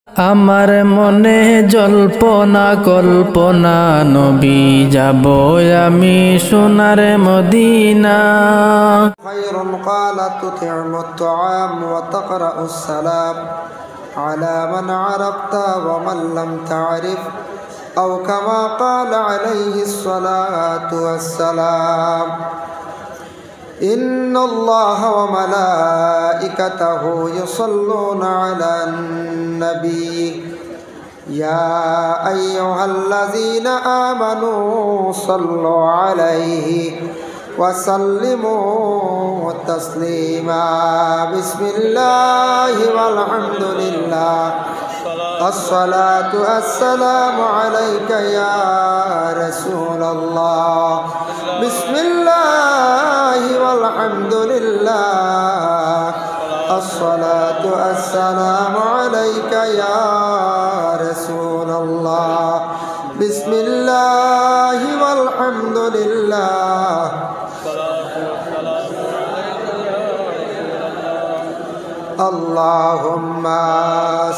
আমার মনে জল্পনা কল্পনা নবী যাব আমি সোনার মদিনা। খায়রুন ক্বালা তুতি'মু আত-তা'আম ওয়া তাকরা'ু আস-সালাম আলা মান আরাফতা ওয়া মান লাম তা'রিফ আও কামা ক্বালা আলাইহিস সালাতু ওয়াস-সালাম। إن الله وملائكته يصلون على النبي يا أيها الذين آمنوا صلوا عليه وسلموا تسليما بسم الله والحمد لله الصلاة والسلام عليك يا رسول الله بسم الله والحمد لله الصلاة والسلام عليك يا رسول الله بسم الله والحمد لله اللهم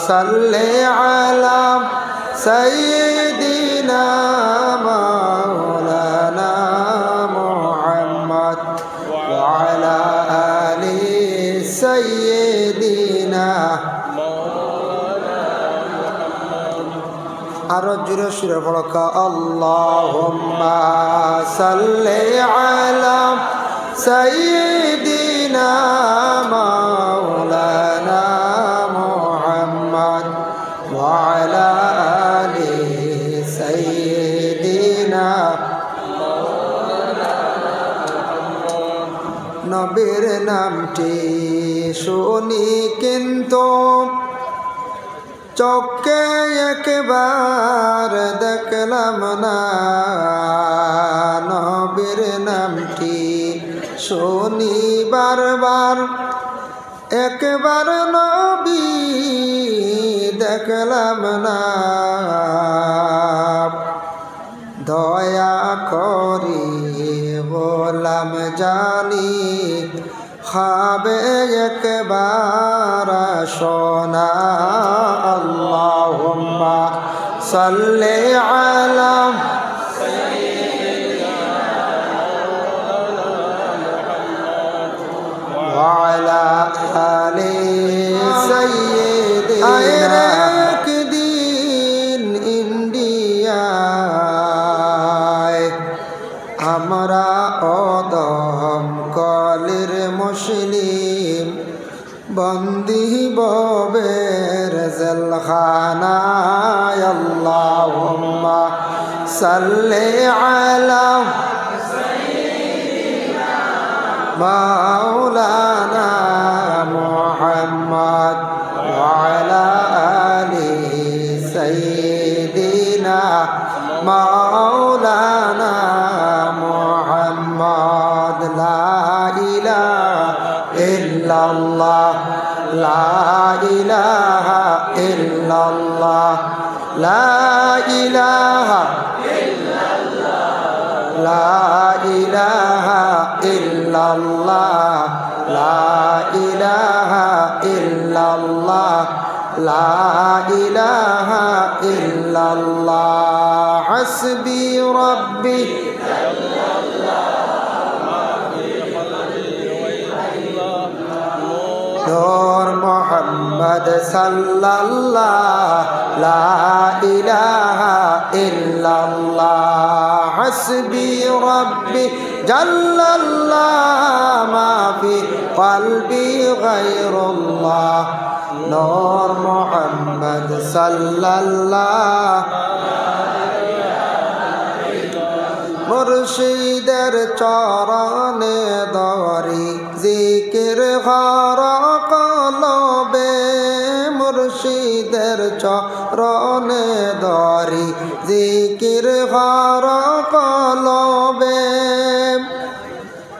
صل على سيدنا مولانا محمد وعلى آل سيدنا أرجو شرفك اللهم صل على سيدنا مولانا محمد وعلى آل سيدنا নবীর নামটি শুনি কিন্তু চোখে একবার দেখলাম না। নবীর নামটি শুনি বারবার একবার নবী দেখলাম না। দয়া করি বললাম জানি খাবে একবার শোনা। আল্লাহুম্মা সাল্লি আলা ওয়ালা আলি সাইয়্যিদিনা। একদিন ইন্ডিয়ায় আমরা অদম কলির মুসলিম বন্দি ববের জেলখানায়। আল্লাহুম্মা সাল্লি আলা মাওলানা মুহাম্মদ ওয়ালা আলি সাইয়্যিদিনা মাওলানা মুহাম্মদ। লা ইলাহা ইল্লাল্লাহ লা ইলাহা ইল্লাল্লাহ লা ইলাহা লা ইলাহা ইল্লাল্লাহ লা ইলাহা ইল্লাল্লাহ লা ইলাহা ইল্লাল্লাহ হাসবি রাব্বি নূর মুহাম্মদ সাল্লাল্লাহ লা ইলাহা ইল্লাল্লাহ হাসবি রাব্বি জাল্লাল্লাহ মা ফি কলবি গায়রুল্লাহ নূর মুহাম্মদ সাল্লাল্লাহ। মুর্শিদের চরণে দরি জিকির ঘর কলবে। মুর্শিদের চরণে দরি জিকির ঘর কলবে।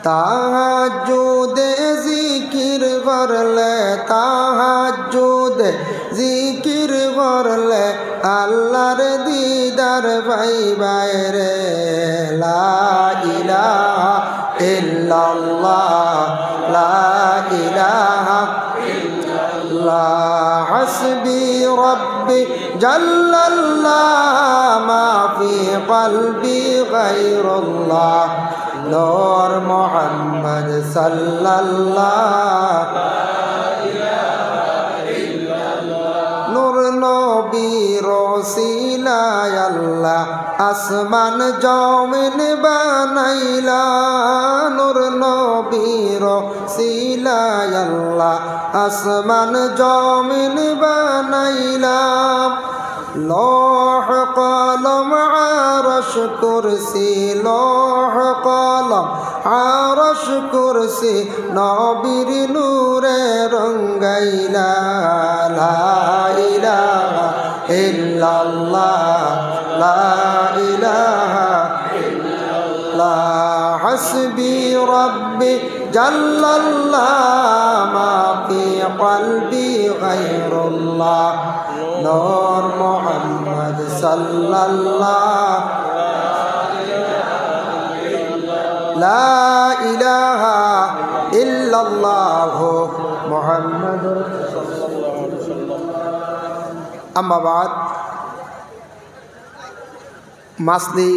তাহাজ্জুদে জিকির করলে তাহাজ্জুদে জিকির করলে আল্লাহর দিদার পাইবাই রে। লা ইলাহা ইল্লাল্লাহ লা ইলাহা ইল্লাল্লাহ الله حسبي ربي جل الله ما في قلبي غير الله نور محمد صلى الله নূর নবীর ওসিলায় আল্লাহ আসমান জমিন বানাইলা নূর নবীর ওসিলায় আল্লাহ আসমান জমিন বানাইলা লৌহ কলম আরশ কুরসি লৌহ কলম আরশ কুরসি নবীর নূরে রঙ্গাইলা লা ইলাহা ইল্লাল্লাহ লা ইলাহা ইল্লাল্লাহ হাসবি রব্বি জাল্লাল্লাহ মা ফি কলবি গায়রুল্লাহ নূর মুহাম্মদ সাল্লাল্লাহ লা ইলাহা ইল্লাল্লাহ মুহাম্মাদুর আম্মা বাদ মাসলি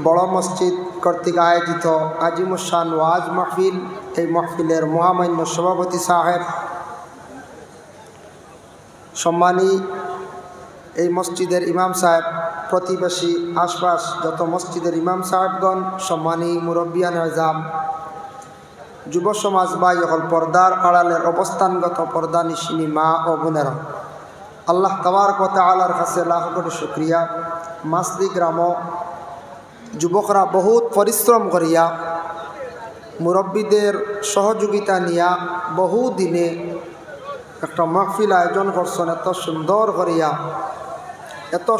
বড় মসজিদ কর্তৃক আয়োজিত আজিমুসান ওয়াজ মাহফিল এই মাহফিলের মহামান্য সভাপতি সাহেব সম্মানী এই মসজিদের ইমাম সাহেব প্রতিবেশী আশপাশ যত মসজিদের ইমাম সাহেবগণ সম্মানী মুরব্বিয়ান আজম যুব সমাজ ভাই হল পর্দার আড়ালের অবস্থানগত পর্দা নিশিনী মা ও বোনেরা আল্লাহ তাবারক ওয়া তাআলার কাছে লাখ কোটি শুকরিয়া মাসলি গ্রাম যুবকরা বহুত পরিশ্রম করিয়া মুরব্বীদের সহযোগিতা নিয়া বহু দিনে একটা মাহফিল আয়োজন করছেন এত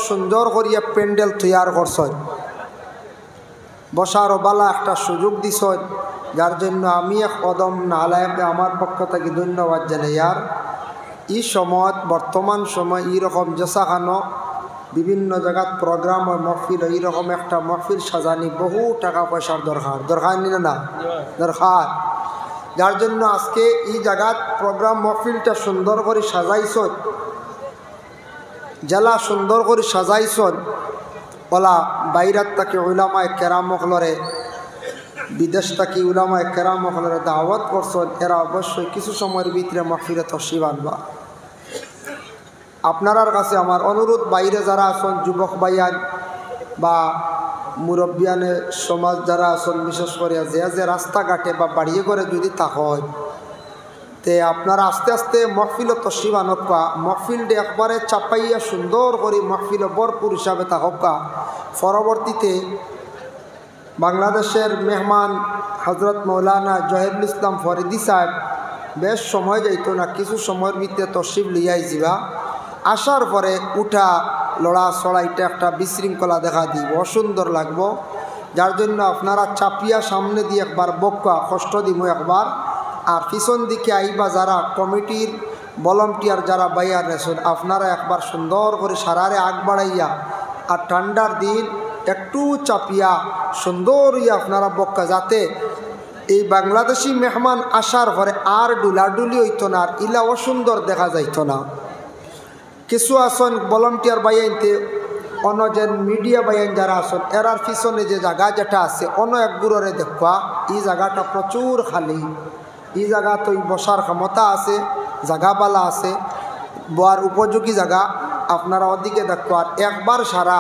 সুন্দর করিয়া প্যান্ডেল তৈয়ার করছেন বসার বালা একটা সুযোগ দিছেন যার জন্য আমি এক কদম নালায়কে আমার পক্ষ থেকে ধন্যবাদ জানাই আর এই সময় বর্তমান সময় এইরকম জেসাখানো বিভিন্ন জায়গাত প্রোগ্রাম ও মহফিল এইরকম একটা মহফিল সাজানি বহু টাকা পয়সার দরকার নিলে না দরকার যার জন্য আজকে এই জায়গাত প্রোগ্রাম মহফিলটা সুন্দর করে সাজাইছন জেলা সুন্দর করে সাজাইছন ওলা বাইরাত তাকে উলামায়ে কেরাম মখলরে বিদেশ থেকে উলামায়ে কেরাম মখলরে দাওয়াত করছেন এরা অবশ্যই কিছু সময়ের ভিতরে মহফিলে তশরিফ আনবা আপনার কাছে আমার অনুরোধ বাইরে যারা আছেন যুবক ভাইয়ান বা মুরব্বিয়ানে সমাজ যারা আছেন বিশেষ করে যে রাস্তাঘাটে বা বাড়িয়ে করে যদি তা হয় তে আপনারা আস্তে আস্তে মহফিল তশরিফ আনকা মহফিলটা একবারে চাপাইয়া সুন্দর করে মহফিল ভরপুর হিসাবে থাকা পরবর্তীতে বাংলাদেশের মেহমান হজরত মৌলানা জহিরুল ইসলাম ফরিদি সাহেব বেশ সময় যাইতো না কিছু সময়ের ভিতরে তশরিফ লিয়াই যাবা আসার পরে উঠা লড়া চড়াইটা একটা বিশৃঙ্খলা দেখা দিব অসুন্দর লাগবো যার জন্য আপনারা চাপিয়া সামনে দিয়ে একবার বক্কা কষ্ট দিব একবার আর পিছন দিকে আইবা যারা কমিটির ভলান্টিয়ার যারা বাইয়ার রেছেন আপনারা একবার সুন্দর করে সারারে আগ বাড়াইয়া আর ঠান্ডার দিন একটু চাপিয়া সুন্দর আপনারা বক্কা যাতে এই বাংলাদেশি মেহমান আসার পরে আর ডুলাডুলি হইতো না আর ইলা অসুন্দর দেখা যাইতো না কিছু আসন ভলান্টিয়ার বাইয়াইতে অন্য যে মিডিয়া বাইয়ান যারা আসন এরার পিছনে যে জায়গা যেটা আছে অন্য এক গুড়রে দেখা এই জায়গাটা প্রচুর খালি এই জায়গা তো বসার ক্ষমতা আছে জায়গাবালা আছে বোয়ার উপযোগী জায়গা আপনারা ওদিকে দেখো আর একবার সারা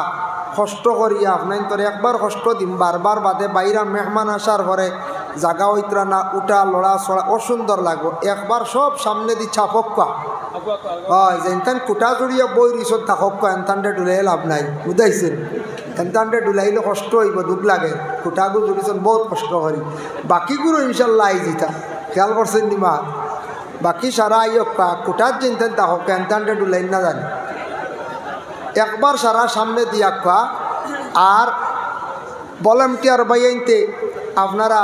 কষ্ট করিয়া আপনার তোর একবার কষ্ট দিন বারবার বাদে বাইরা মেহমান আসার পরে জায়গা হইতরা না উঠা লড়া ছড়া অসুন্দর লাগবো একবার সব সামনে দি ছাপক্কা হয় যে এনতান কুটা জড়িয়ে বই রিসত থাকক্কা এনতানটা ডুলাই লাভ নাই বুঝাইছেন এনতানটা ডুলাইলে কষ্ট হইব দুঃখ লাগে কুটাগু জড়িয়েছেন বহুত কষ্ট করি বাকিগুলো ইনশাল্লাহ আই জিতা খেয়াল করছেন নিমা বাকি সারা আইয়ক্কা কুটার যেনতেন তাহক্কা এনতানটা ডুলাই না জানি একবার সারা সামনে দিয়াক্কা আর ভলান্টিয়ার বাইয়াইতে আপনারা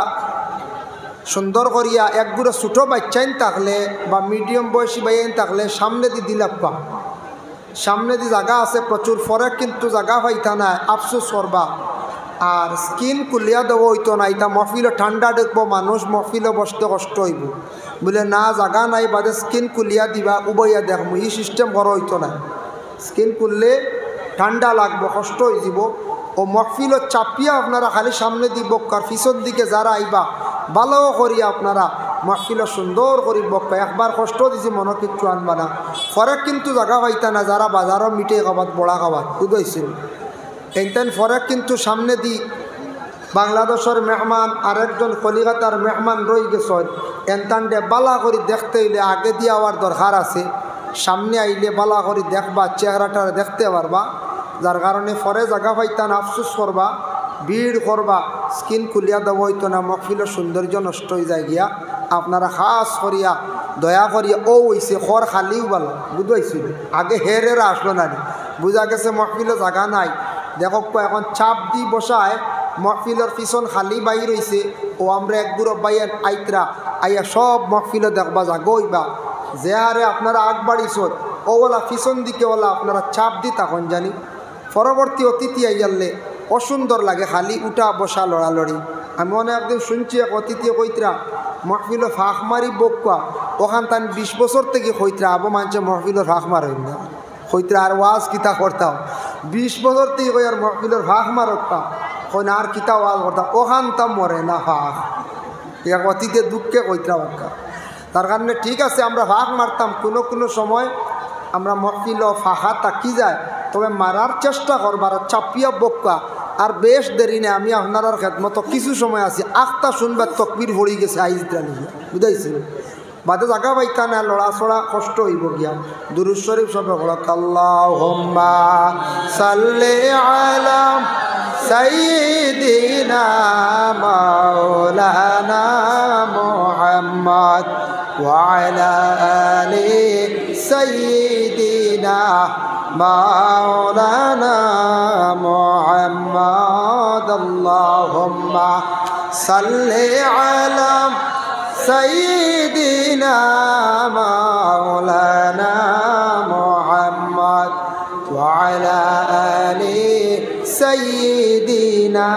সুন্দর করিয়া একগুলো ছোটো বাচ্চাইন থাকলে বা মিডিয়াম বয়সী বাইয়াইন থাকলে সামনে দি দিলাপ্পা সামনে দি জায়গা আছে প্রচুর ফরে কিন্তু জায়গা পাইতা না আফসোস করবা আর স্কিন কুলিয়া দেবো হইতো না, এটা মহফিলে ঠান্ডা দেখবো মানুষ, মহফিলে বসতে কষ্ট হইব বলে না জাগা নাই বাদে স্কিন কুলিয়া দিবা উবইয়া দেখবো, এই সিস্টেম করা হইতো না। স্কিন খুললে ঠান্ডা লাগবো, কষ্ট হয়ে যাব। ও মহফিল চাপিয়া আপনারা খালি সামনে দিব, কার পিছন দিকে যারা আইবা ভালো করিয়া আপনারা মহফিল সুন্দর করি বক্কা। একবার কষ্ট দিছি মনে কিচ্ছু আনবা না, ফরেক কিন্তু জায়গা পাইতা না যারা বাজারও মিটে খাবাত বড়া খাবাত বুঝাইছিল এইটান ফরেক কিন্তু সামনে দি বাংলাদেশের মেহমান আরেকজন কলিকাতার মেহমান রয়ে গেছেন, এনতানডে বালা করি দেখতে হইলে আগে দিয়ে আওয়ার দরকার আছে, সামনে আইলে বালা করি দেখবা চেহারাটা দেখতে পারবা, যার কারণে পরে জায়গা পাইতান আফসোস করবা, ভিড় করবা, স্কিন খুলিয়া দেওয়া হইতো না, মহফিলের সৌন্দর্য নষ্ট হয়ে যায় গিয়া। আপনারা খাস করিয়া দয়া করিয়া ও হইছে খর খালিও বলো বুঝাইছিল, আগে হেরেরা আসলো না, বুঝা গেছে মহফিলে জায়গা নাই। দেখো এখন চাপ দি বসায় মহফিলের পিছন খালি বাই রয়েছে, ও আমরা এক বুড়ো বাইয়ের আইতরা আইয়া সব মহফিলে দেখবা জাগইবা, যে হারে আপনারা আগ বাড়িছ ওলা পিছন দিকে ওলা আপনারা চাপ দি তখন জানি পরবর্তী অতিথি আইয়ালে অসুন্দর লাগে, খালি উঠা বসা লড়ালড়ি। আমি মনে একদিন শুনছি এক অতিথি কইতরা মহফিল ফাঁক মারি বকুয়া, ওখান তান 20 বছর থেকে কইতরা আবো মানছে মহফিলের ফাঁক মারেন না, কইতরা আর ওয়াজ কিতা করতাম 20 বছর থেকে কই আর মহফিলের ফাঁক মারতাম, কই না আর কিতা ওয়াজ করতাম, ওখান তা মরে না ফাঁক। এক অতিথি দুঃখে কইতরা বাক্কা, তার কারণে ঠিক আছে আমরা ফাঁক মারতাম, কোনো কোনো সময় আমরা মহফিল ফাঁকা তাকি যায়, তবে মারার চেষ্টা করবার চাপিয়া বক্কা। আর বেশ দেরি নেই, আমি আপনার খেদমত কিছু সময় আছি, আখতা শুনবার তকবির ভরি গেছে আইজটা নিয়ে বুঝাইছিল, বাদে জায়গা পাইতা না, লড়াছড়া কষ্ট হইব গিয়া। দুরূদ শরীফ সবে বলক আল্লাহুম্মা সাল্লি আলা সাইয়্যিদিনা মাওলানা মুহাম্মদ ওয়া আলা আলি সাইয়্যিদিনা মাওলানা মুহাম্মদ আল্লাহুম্মা সাল্লি আলা সাইয়্যিদিনা মাওলানা মুহাম্মদ ওয়া আলা আলি সাইয়্যিদিনা।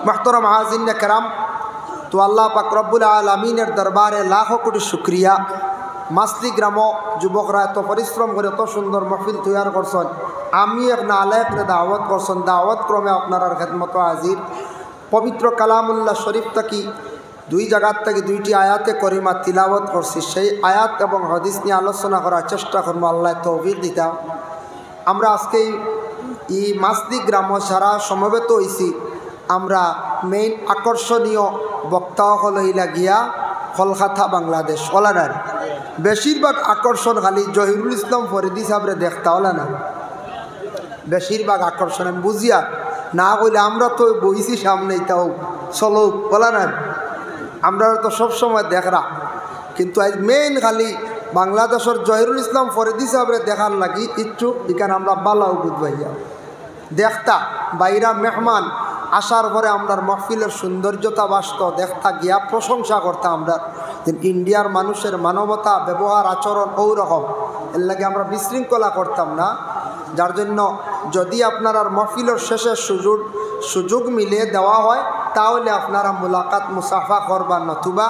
মুহতারাম হাজিরিন کرام, তো আল্লাহ পাক রব্বুল আলামিনের দরবারে লাখো কোটি শুকরিয়া। মাসলি গ্রাম যুবকরা এত পরিশ্রম করে এত সুন্দর মহফিল তৈরি করছেন, আমি এক নালায়করে দাওয়াত করছেন, দাওয়াত ক্রমে আপনার খেদমত হাজির। পবিত্র কালামুল্লাহ শরীফ থাকি 2 জায়গার থেকে 2টি আয়াতে করিমা তিলাওয়াত করছি, সেই আয়াত এবং হাদিস নিয়ে আলোচনা করার চেষ্টা করবো, আল্লাহ তৌফিক দিতাম। আমরা আজকে এই মাসলি গ্রাম সারা সমবেত হয়েছি, আমরা মেইন আকর্ষণীয় বক্তা হল লাগিয়া কলকাতা বাংলাদেশ ওলানার, বেশিরভাগ আকর্ষণ খালি জহিরুল ইসলাম ফরিদি সাহেবরে দেখতা হলা না, বেশিরভাগ আকর্ষণ আমি বুঝিয়া না কইলে আমরা তো বইছি সামনেই তাও চলো বলা না, আমরা তো সবসময় দেখরা, কিন্তু আজ মেইন খালি বাংলাদেশের জহিরুল ইসলাম ফরিদি সাহেবরে দেখার লাগি ইচ্ছুক, এখানে আমরা বালাও বুঝবাইয়া দেখতা বাইরা মেহমান আসার পরে আমরা মহফিলের সৌন্দর্যতা বাসত দেখতা গিয়া প্রশংসা করতাম, আমরা ইন্ডিয়ার মানুষের মানবতা ব্যবহার আচরণ ওরকম, এর লাগে আমরা বিশৃঙ্খলা করতাম না। যার জন্য যদি আপনার আর মহফিলের শেষে সুযোগ মিলিয়ে দেওয়া হয় তাহলে আপনারা মুলাকাত মুসাফা করবা, নতুবা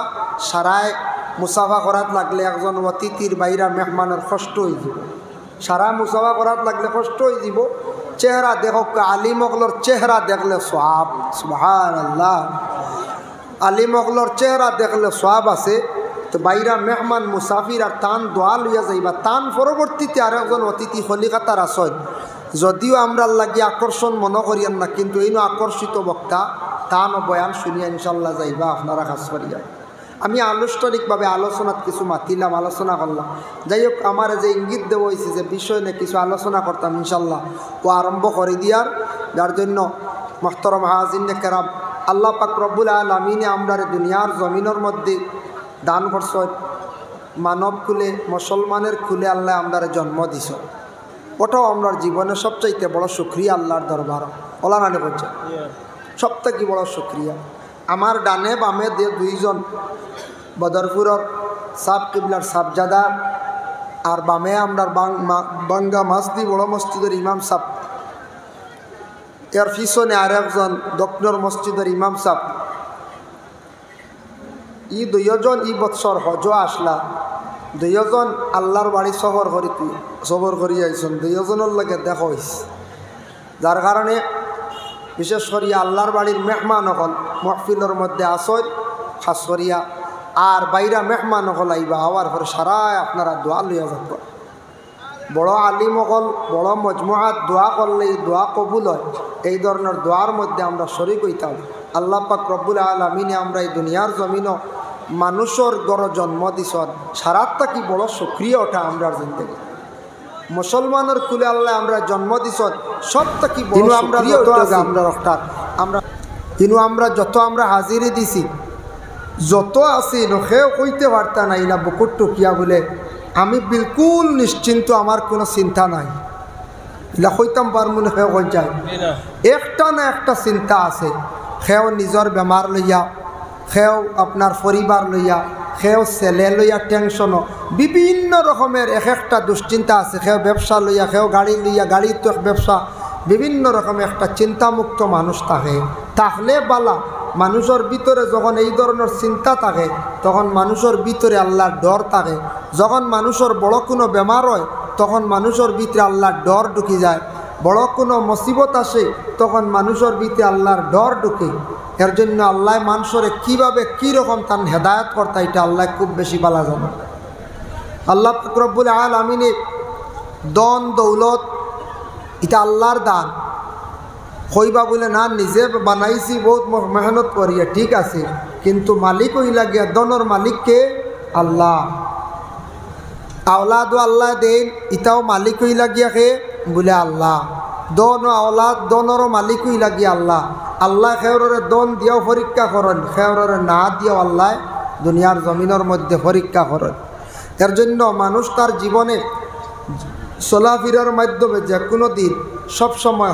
সারায় মুসাফা করাত লাগলে একজন অতিথির বাইরা মেহমানের কষ্ট হয়ে যাব, সারা মুসাফা করাত লাগলে কষ্ট হয়ে যাব। চেহারা দেখো, আলিমগলর চেহারা দেখলে সওয়াব, সুবহানাল্লাহ, আলিমগলর চেহারা দেখলে সওয়াব আছে। তো বাইরা মেহমান মুসাফির আর তান দোয়া লইয়া যাইবা, তান পরবর্তীতে আর একজন অতিথি কলিকাতার আসন, যদিও আমরা লাগি আকর্ষণ মনে করিয়ান না, কিন্তু এই আকর্ষিত বক্তা তান বয়ান শুনিয়া ইনশাল্লাহ যাইবা আপনারা কাজ করিয়া। আমি আনুষ্ঠানিকভাবে আলোচনাত কিছু মাতিলাম, আলোচনা করলাম, যাই হোক আমার যে ইঙ্গিত দেওয়া হয়েছে যে বিষয় নিয়ে কিছু আলোচনা করতাম ইনশাল্লাহ ও আরম্ভ করে দিয়ার। যার জন্য মুহতারাম হাজিরিন কেরাম, আল্লাহ পাক রব্বুল আলামিনে আমরা দুনিয়ার জমিনের মধ্যে দান করছ, মানব কুলে মুসলমানের কুলে আল্লাহ আমরা জন্ম দিছ, ওটাও আমরা জীবনের সবচাইতে বড় শুকরিয়া আল্লাহর দরবার ওলানানি করছে, সবথেকে বড় শুকরিয়া। আমার ডানে বামে 2জন বদরপুরের সাব কিবলার সাবজাদা, আর বামে আমরা বাঙ্গা মাসদি বড় মসজিদের ইমাম সাহেব এর পিছনে আর একজন দক্ষিণর মসজিদের ইমাম সাহেব, ই দুইজন ই বৎসর হজ আসলা, দুইজন আল্লাহর বাড়ি সবর করি আইসন, দুইজনের লগে দেখা হয়েছে। যার কারণে বিশেষ করিয়া আল্লাহর বাড়ির মেহমান হল মহফিলের মধ্যে আসর খাস করিয়া, আর বাইরা মেহমান হল আইবা হওয়ার পরে সারায় আপনারা দোয়া লইয়া যাব। বড় আলিম হল বড় মজমুআত দোয়া করলে দোয়া কবুল হয়। এই ধরনের দোয়ার মধ্যে আমরা শরীক হইতাম। আল্লাহ পাক রব্বুল আলামিনে আমরা এই দুনিয়ার জমিনও মানুষের গড় জন্ম দিছন, সারাতটা কি বড় সক্রিয় ওঠা আমরা জিন্দগি। মুসলমানের কুলে আল্লাহ আমরা জন্ম দিছন, সবটা কি বড় আমরা কিন্তু আমরা যত আমরা হাজিরি দিছি, যত আছি নখেও কইতে পারতা নাই না বুকুর টুকিয়া বলে আমি বিলকুল নিশ্চিন্ত, আমার কোনো চিন্তা নাই। এলা কইতাম পারমু না সেও কই যায় একটা না একটা চিন্তা আছে। সেও নিজের বেমার লইয়া, সেও আপনার পরিবার লইয়া, সেও ছেলে লইয়া টেনশনও, বিভিন্ন রকমের এক একটা দুশ্চিন্তা আছে। সেও ব্যবসা লইয়া, সেও গাড়ি লইয়া, গাড়ির তো ব্যবসা, বিভিন্ন রকমের একটা চিন্তামুক্ত মানুষ থাকে। তাহলে বালা মানুষের ভিতরে যখন এই ধরনের চিন্তা থাকে তখন মানুষের ভিতরে আল্লাহর ডর থাকে। যখন মানুষের বড় কোনো বেমার হয় তখন মানুষের ভিতরে আল্লাহর ডর ঢুকে যায়। বড় কোনো মুসিবত আসে তখন মানুষের ভিতরে আল্লাহর ডর ঢুকে। এর জন্য আল্লাহ মানুষের কীভাবে কীরকম তার হেদায়ত করতে এটা আল্লাহ খুব বেশি ভালো জানে। আল্লাহ রব্বুল আলামিনে দন দৌলত এটা আল্লাহর দান। কইবা বলে না নিজে বানাইছি বহুত মেহনত করিয়া, ঠিক আছে, কিন্তু মালিক হইলা গিয়া দনের মালিককে আল্লাহ। আওলাদও আল্লাহ দেন, ইটাও মালিক হইলা গিয়া কে বলে আল্লাহ। দন ও আওলাদ দনেরও মালিক হইলা গিয়া আল্লাহ। আল্লাহ খেউরে দন দিয়াও পরীক্ষা করেন, খেউরে না দিয়াও আল্লাহ দুনিয়ার জমিনের মধ্যে পরীক্ষা করেন। এর জন্য মানুষ তার জীবনে চলাফেরার মাধ্যমে যে কোনো দিন সবসময়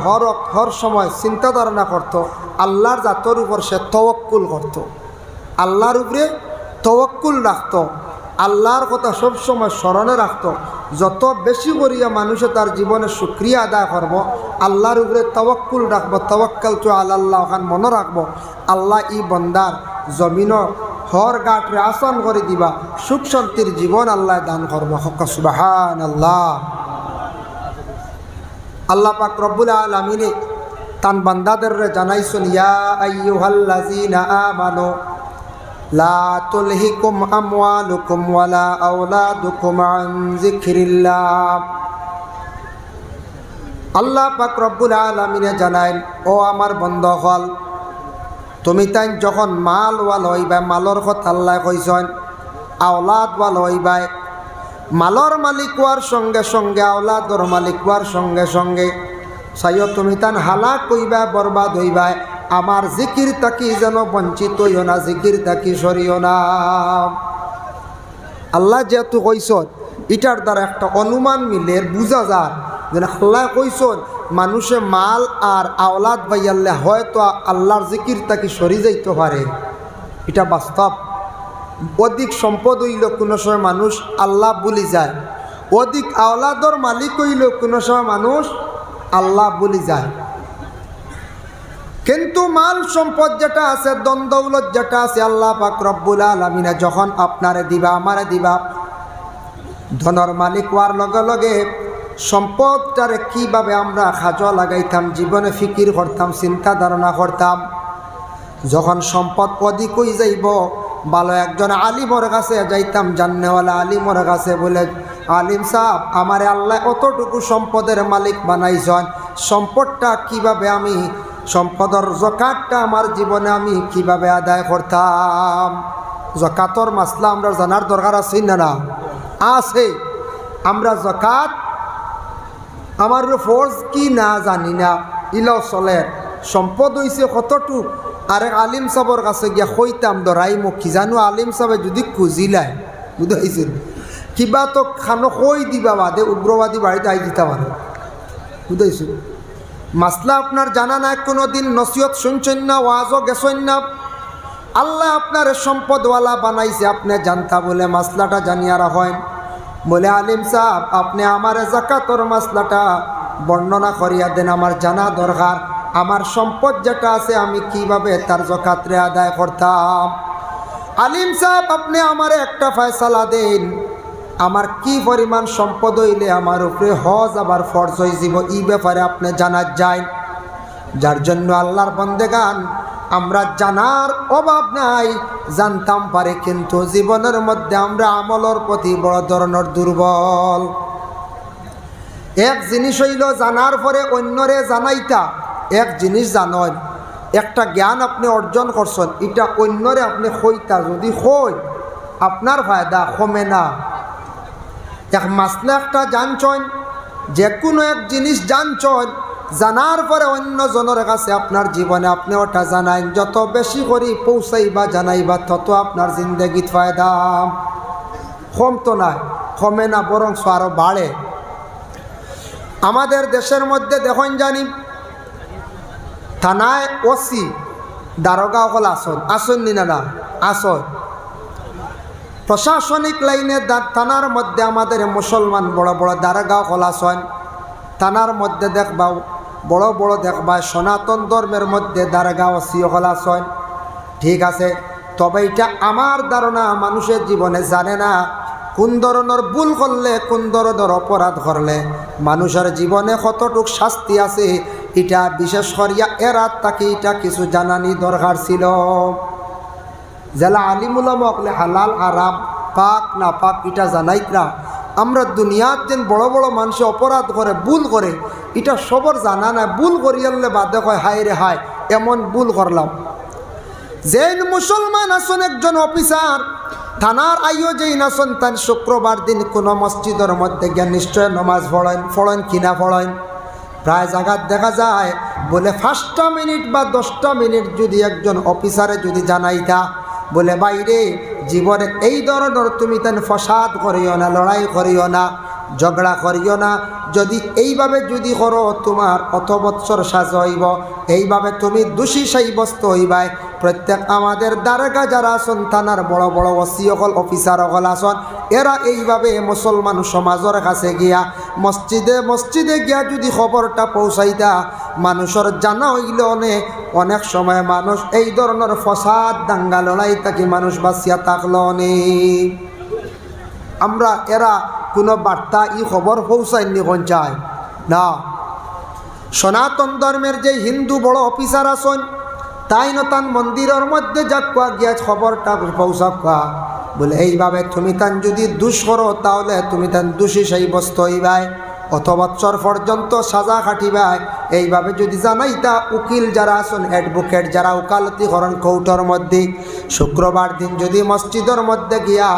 হর সময় চিন্তা ধারণা করত আল্লাহর জাতর উপর সে তওয়াক্কুল করত, আল্লাহর উপরে তওয়াক্কুল রাখত, আল্লাহর কথা সবসময় স্মরণে রাখত। যত বেশি করিয়া মানুষে তার জীবনে শুকরিয়া আদায় করব, আল্লাহর উপরে তওয়াক্কুল রাখবো, তাওয়াক্কালতু আলাল্লাহ ওখান মনে রাখবো, আল্লাহ ই বন্দার জমিনও হর গাঁটরে আসান করে দিবা, সুখ শান্তির জীবন আল্লাহ দান করবো। সুবহানাল্লাহ। আল্লাহ পাক রব্বুল আলামিনে তান বান্দাদের জানাইছেন, ইয়া আইয়ুহাল্লাযীনা আমানু লা তুলহিকুম আমওয়ালুকুম ওয়ালা আওলাদুকুম আন যিকরিল্লাহ। আল্লাহ পাক রব্বুল আলামিনে জানাইন, ও আমার বন্ধুগণ, তুমি তাই যখন মাল ওয়াল হইবা, মালর কথা আল্লাহ কইছেন, আওলাদ ওয়াল হইবা, মালর মালিক হওয়ার সঙ্গে সঙ্গে আওলাদর মালিক হওয়ার সঙ্গে সঙ্গে চাইও তুমি তান হালাক কইবা, বরবাদ হইবা। আমার জিকির তাকি যেন বঞ্চিত হইও না, জিকির তাকি সরিও না। আল্লাহ যেহেতু কইসন, এটার দ্বারা একটা অনুমান মিলে বুঝা যায় যে আল্লাহ কইসন মানুষে মাল আর আওলাদ পাইয়াল্লে হয়তো আল্লাহর জিকির তাকি সরি যাইতে পারে, এটা বাস্তব। অধিক সম্পদ হইল কোনো সময় মানুষ আল্লাহ ভুলি যায়, অধিক আওলাদর মালিক হইল কোনো সময় মানুষ আল্লাহ ভুলি যায়। কিন্তু মাল সম্পদ যেটা আছে, দন দৌলত যেটা আছে, আল্লাহ পাক রব্বুল আলামিনে যখন আপনারে দিবা, আমারে দিবা, ধনের মালিক হওয়ার লগে লগে সম্পদটারে কীভাবে আমরা কাজে লাগাইতাম জীবনে ফিকির করতাম, চিন্তা ধারণা করতাম। যখন সম্পদ অধিক হয়ে যাইব, ভালো একজন আলিমর কাছে যাইতাম, জান্নেওয়ালা আলিমর কাছে, বলে আলিম সাহেব আমারে আল্লাহ অতটুকু সম্পদের মালিক বানাইছেন, সম্পদটা কিভাবে আমি, সম্পদের যাকাতটা আমার জীবনে আমি কিভাবে আদায় করতাম। যাকাতর মাসলা আমরা জানার দরকার আছে না? না আছে। আমরা যাকাত আমার ফরজ কি না জানি না, ইলাও চলে। সম্পদ হইছে কতটুকু, আরেক আলিম সাহর কাছে গিয়া কইতাম ধরাই মুখ কি জানো, আলিম সাহেব যদি খুঁজিলাই বুঝাইছিল কিবা তো খানো কই দিবা বাদে উগ্রবাদী বাড়িতে আই দিতে পারে, বুঝাইছিল। মাসলা আপনার জানা নাই, কোনো দিন নসিহত শুনছেন না, ওয়াজও গেছেন না। আল্লাহ আপনার সম্পদওয়ালা বানাইছে, আপনি জানতা বলে মাসলাটা জানিয়া রাখেন। বলে আলিম সাহেব আপনি আমার যাকাতর মাসলাটা বর্ণনা করিয়া দেন, আমার জানা দরকার। আমার সম্পদ যেটা আছে আমি কিভাবে তার যাকাতরে আদায় করতাম। আলিম সাহেব আপনি আমারে একটা ফয়সালা দেন, আমার কি পরিমাণ সম্পদ হইলে আমার উপরে হজ আবার ফরজ হয়ে যাব, এই ব্যাপারে আপনি জানা যায়। যার জন্য আল্লাহর বন্দেগান আমরা জানার অভাব নাই, জানতাম পারে কিন্তু জীবনের মধ্যে আমরা আমলের প্রতি বড় ধরনের দুর্বল। এক জিনিস হইল জানার পরে অন্যরে জানাইতা, এক জিনিস জানয় একটা জ্ঞান আপনি অর্জন করছেন, এটা অন্যরে আপনি হইতা যদি হই আপনার ফায়দা কমে না। এক মাসলা একটা জানছেন, যে কোনো এক জিনিস জানছেন, জানার পরে অন্য জনের কাছে আপনার জীবনে আপনি ওটা জানাইন, যত বেশি করে পৌঁছাইবা জানাইবা তত আপনার জিন্দগিত ফায়দা। কম তো নাই, কমে না, বরং আরও বাড়ে। আমাদের দেশের মধ্যে দেখুন জানি থানায় ওসি দারোগা হল আসন নিনা না আসন। প্রশাসনিক লাইনে থানার মধ্যে আমাদের মুসলমান বড় বড় দারোগা হল আসন। থানার মধ্যে দেখবা বড় বড় দেখবা সনাতন ধর্মের মধ্যে দারোগা ওসি হল আসন। ঠিক আছে, তবে এটা আমার ধারণা মানুষের জীবনে জানে না কোন ধরনের ভুল করলে কোন ধরনের অপরাধ করলে মানুষের জীবনে কতটুক শাস্তি আছে, এটা বিশেষ করিয়া এরা তাকে এটা কিছু জানানি দরকার ছিল। জেলা আলিমুলামা হকলে হালাল আরাম পাক না পাক এটা জানাইত না। আমরা দুনিয়ার যেন বড় বড় মানুষ অপরাধ করে ভুল করে এটা সবর জানা না, ভুল করিয়ালে বাদে কয় হায় রে হায় এমন ভুল করলাম। যেন মুসলমান আসন একজন অফিসার থানার আইও যেই নাসন তার শুক্রবার দিন কোনো মসজিদের মধ্যে গিয়ে নিশ্চয় নমাজ পড়েন কিনা পড়েন। প্রায় জায়গায় দেখা যায় বলে 5টা মিনিট বা 10টা মিনিট যদি একজন অফিসারে যদি জানাইতা বলে বাইরে জীবনে এই ধরনের তুমি তেন ফসাদ করিও না, লড়াই করিও না, ঝগড়া করিও না, যদি এইভাবে যদি করো তোমার অত বৎসর সাজা হইব, এইভাবে তুমি দোষী সাব্যস্ত হইবাই। প্রত্যেক আমাদের দারোগা যারা আসন থানার বড় বড় ওসি হল অফিসার হল আসন, এরা এইভাবে মুসলমান সমাজের কাছে গিয়া মসজিদে মসজিদে গিয়া যদি খবরটা পৌঁছাইতা মানুষের জানা হইল অনেক সময় মানুষ এই ধরনের ফসাদ দাঙ্গা লড়াই থাকি মানুষ বাঁচিয়া থাকল আমরা এরা কোনো বার্তা ই খবর পৌঁছায়নি কোন চায় না। সনাতন ধর্মের যে হিন্দু বড় অফিসার আসন তাই নতান মন্দিরের মধ্যে যাক কোয়া গিয়া খবরটা পৌঁছাক কোয়া বলে এইভাবে তুমি তান যদি দুষ করো তাহলে তুমি তান দোষী সাব্যস্ত হইবাই, অত বৎসর পর্যন্ত সাজা খাটিবাই। এইভাবে যদি জানাইতা উকিল যারা আসুন অ্যাডভোকেট যারা উকালতি করেন কোর্টের মধ্যে শুক্রবার দিন যদি মসজিদের মধ্যে গিয়া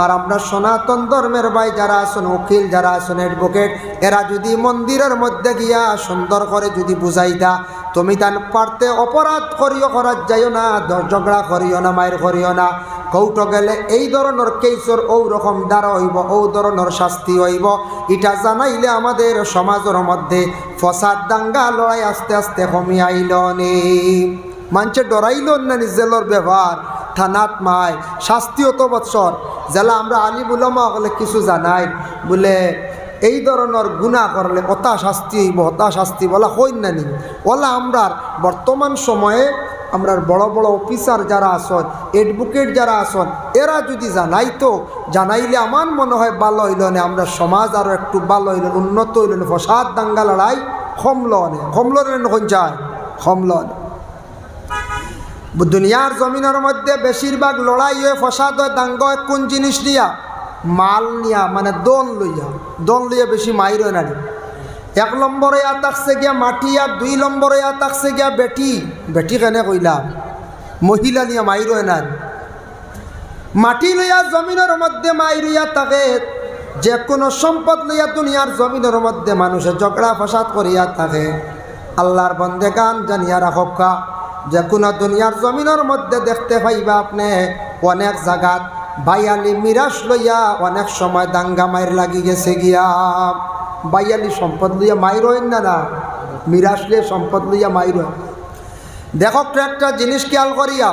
আর আমরা সনাতন ধর্মের ভাই যারা আসুন উকিল যারা আসুন অ্যাডভোকেট এরা যদি মন্দিরের মধ্যে গিয়া সুন্দর করে যদি বুঝাইতা তুমি তান পারতে অপরাধ করিও করার যাইও না, ঝগড়া করিও না, মায়ের করিও না, কৌট গেলে এই ধরনের কেসর ও রকম দ্বারা হইব, ও ধরনের শাস্তি হইব, এটা জানাইলে আমাদের সমাজের মধ্যে ফসাদ দাঙ্গা লড়াই আস্তে আস্তে কমি আইল নি। মানুষে ডরাইল না নিজের ব্যবহার থানাত মায় শাস্তি অত বৎসর জেলা আমরা আলিম উলামা হলে কিছু জানাই বলে এই ধরনের গুনাহ করলে অতা শাস্তি হইব, অতা শাস্তি বলা হইন না নি ওলা। আমরা বর্তমান সময়ে আমরা বড় বড় অফিসার যারা আসন অ্যাডভোকেট যারা আসন এরা যদি জানাইতো জানাইলে আমার মনে হয় ভালো হইল না, আমরা সমাজ আরও একটু ভালো হইল উন্নত হইল না, ফসাদ দাঙ্গা লড়াই কমল কোন যায় কমল। দুনিয়ার জমিনের মধ্যে বেশিরভাগ লড়াই হয়ে ফসাদ হয় দাঙ্গা হয় কোন জিনিস নিয়া? মাল নিয়া, মানে দন লইয়া বেশি মাইর হয় না। 1 নম্বরে থাকছে গিয়া মাটি আর 2 নম্বরে থাকছে গিয়া বেটি কেনে কইলাম মহিলা নিয়া মাইর হয় না। মাটি লইয়া জমিনের মধ্যে মাইর হইয়া থাকে, যে কোনো সম্পদ লইয়া দুনিয়ার জমিনের মধ্যে মানুষে ঝগড়া ফসাদ করিয়া থাকে। আল্লাহর বন্দেগান জানিয়া রাখা যে কোনো দুনিয়ার জমিনের মধ্যে দেখতে পাইবা আপনি অনেক জায়গাত বাইয়ালি মিরাস লইয়া অনেক সময় দাঙ্গা মাইর লাগি গেছে গিয়া। বাইয়ালি সম্পদ লইয়া মাইর হয় না, মিরাস লিয়ে সম্পদ লইয়া মাইর হয়। দেখো একটা জিনিস খেয়াল করিয়া,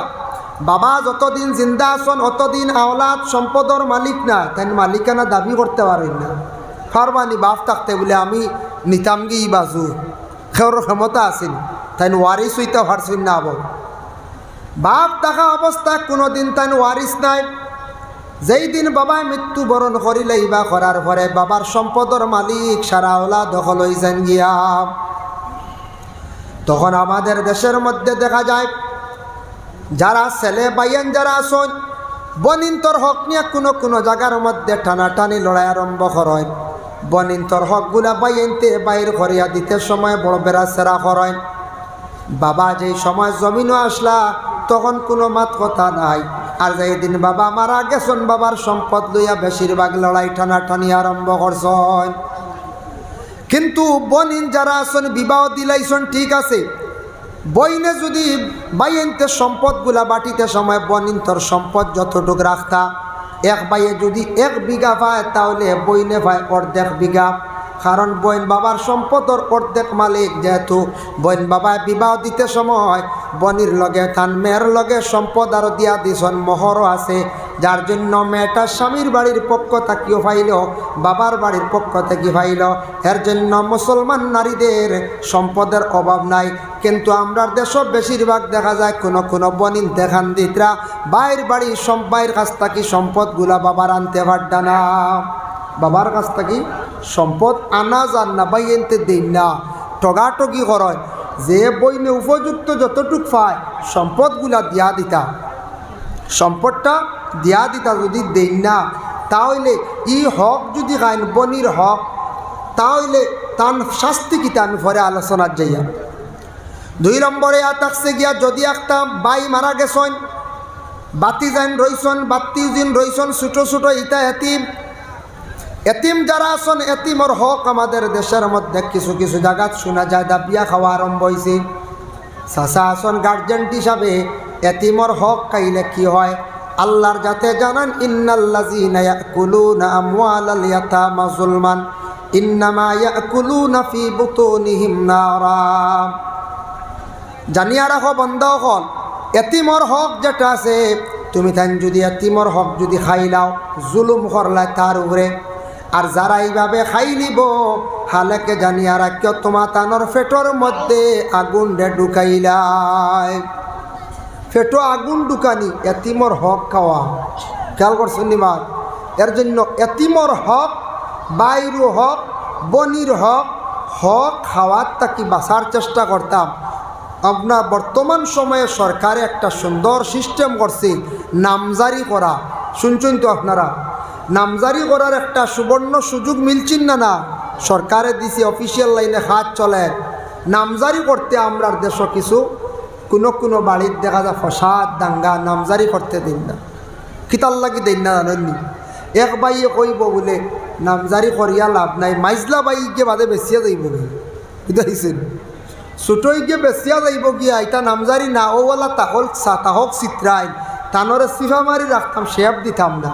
বাবা যতদিন জিন্দা আসন অতদিন আওলাদ সম্পদর মালিক না, তাই মালিকানা দাবি করতে পারেন না। ফারবানি বাপ থাকতে বলে আমি নিতামগি বাজু খেওর ক্ষমতা আসেনি, তাই ওয়ারিস হইতে পারছেন না। বাপ থাকা অবস্থা কোনোদিন তাই ওয়ারিস নাই। যেই দিন বাবায় মৃত্যুবরণ করিলেই বা করার পরে বাবার সম্পদের মালিক সারা ওলা দখল হইছেন গিয়া। তখন আমাদের দেশের মধ্যে দেখা যায় যারা ছেলে বাইয়েন যারা আসন বনিন্তর হক নিয়ে কোনো জায়গার মধ্যে টানাটানি লড়াই আরম্ভ করেন। বনিন্তর হকগুলা বাইনতে বাইর করিয়া দিতে সময় বড় বেড়া সেরা করেন। বাবা যেই সময় জমিনও আসলা তখন কোনো মাত কথা নাই। আর যেই দিন বাবা মারা গেছেন বাবার সম্পদ লইয়া বেশিরভাগ লড়াই টানাটানি আরম্ভ করছেন। কিন্তু বনিন যারা আছেন বিবাহ দিলাইছেন ঠিক আছে, বইনে যদি বাইনতে সম্পদগুলা বাটিতে সময় বনিন্তর সম্পদ যতটুক রাখতা, এক বাইয়ে যদি 1 বিঘা পায় তাহলে বইনে পায় অর্ধেক বিঘা। কারণ বইন বাবার সম্পদর অর্ধেক মালিক, যেহেতু বইন বাবায় বিবাহ দিতে সময় বনির লগে তান মেয়ের লগে সম্পদ আরও দিয়া দিছন, মোহরও আছে। যার জন্য মেয়েটা স্বামীর বাড়ির পক্ষ থাকিও পাইল, বাবার বাড়ির পক্ষ থেকে পাইল। এর জন্য মুসলমান নারীদের সম্পদের অভাব নাই। কিন্তু আমরা দেশও বেশিরভাগ দেখা যায় কোনো বনিন দেখান দিতরা বাইর বাড়ি বাইর কাছ থাকি সম্পদগুলা বাবার আনতে পারত না। বাবার কাছ থাকি সম্পদ আনা যান না, বাইনতে দেন না, টগাটগি করয়। যে বইনে উপযুক্ত যতটুক পায় সম্পদগুলা দিয়া দিতা, সম্পদটা দিয়া দিতা। যদি দেন না তাহলে ই হক যদি খাইন বনির হক, তাহলে তার শাস্তি কিতা আমি পরে আলোচনার যাইয়া। 2 নম্বরে থাকছে গিয়া যদি একটা বাই মারা গেছেন, বাতি যাইন রইছন, বাতি দিন রইছন ছোটো ছোটো ইটা এতিম। এতিম যারা আছেন এতিমর হক আমাদের দেশের মধ্যে কিছু কিছু জায়গাত শোনা যায় দাবিয়া খাওয়া আরম্ভ হয়েছে। চাচা আসন গার্জেন্ট হিসাবে এতিমর হক খাইলে কি হয় আল্লাহর যাতে জানান, ইন্নাল্লাযীনা ইয়াকুলুনা আমওয়ালাল ইয়াতামা যুলমান ইন্নামা ইয়াকুলুনা ফি বুতুনিহিম নারা। জানিয়া রাখো বন্ধ হল, এতিমর হক যেটা আছে তুমি তাই যদি এতিমর হক যদি খাইলাও জুলুম করলাই তার উপরে, আর যারা এইভাবে খাই নিব হালেকে জানিয়া রাখিও তোমার তানোর পেটর মধ্যে আগুন ঢুকাইলাই। পেটো আগুন ঢুকানি এতিমর হক খাওয়া, খেয়াল করছেন নিমার। এর জন্য এতিমর হক, বাইরু হক, বনির হক, হক খাওয়ার তাকি বাঁচার চেষ্টা করতাম। আপনার বর্তমান সময়ে সরকারে একটা সুন্দর সিস্টেম করছে নামজারি করা। শুনছেন তো আপনারা? নামজারি করার একটা সুবর্ণ সুযোগ মিলছেন না? সরকারে দিছে, অফিসিয়াল লাইনে হাত চলে। নামজারি করতে আমরা দেশ কিছু কোনো বাড়ির দেখা যায় ফসাদ দাঙ্গা, নামজারি করতে দিন না। কিতার লাগি দিন না জানেননি? এক বাইয়ে কইব বলে নামজারি করিয়া লাভ নাই, মাইজলা বাইকে বাদে বেচিয়া যাইব বুঝাইছেন, ছোটইকে বেচিয়া যাইব গিয়া এটা নামজারি না ওওয়ালা তাহক চিত্রাইন তানরে সিফা মারি রাখতাম, শেপ দিতাম না।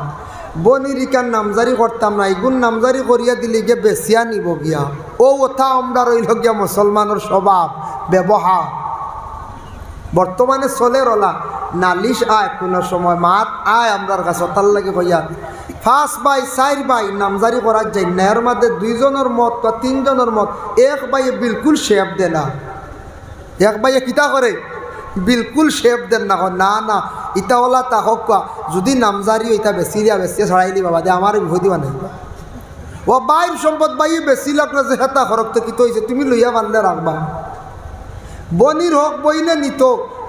বনিরিকার নামজারি করতাম না, এগুন নামজারি করিয়া দিলে গিয়ে বেচিয়া নিব গিয়া। ও ওথা আমরা রইল গিয়া মুসলমানের স্বভাব ব্যবহার বর্তমানে চলে রলা। নালিশ আয় কোনো সময় মাত আয় আমরার কাছে তার লাগে কইয়া 5 বাই 4 বাই নামজারি করার যাই না। এর মধ্যে 2 জনের মত বা 3 জনের মত, এক বাইয়ে বিলকুল শেপ দে না। এক বাইয়ে কিতা করে বিলকুল শেপ দেন না, না না ইটা ওলা তা হোক, যদি নামজারি ইটা বেশি দিয়া বেশি ছড়াইলি বাবা দে আমার বিভূতি বানাই ও বাইর সম্পদ বাইয়ে বেশি লাগ না যে হেতা খরক তো কিতো হয়েছে তুমি লইয়া বানলে রাখবা। বনির হক বইনে নিত,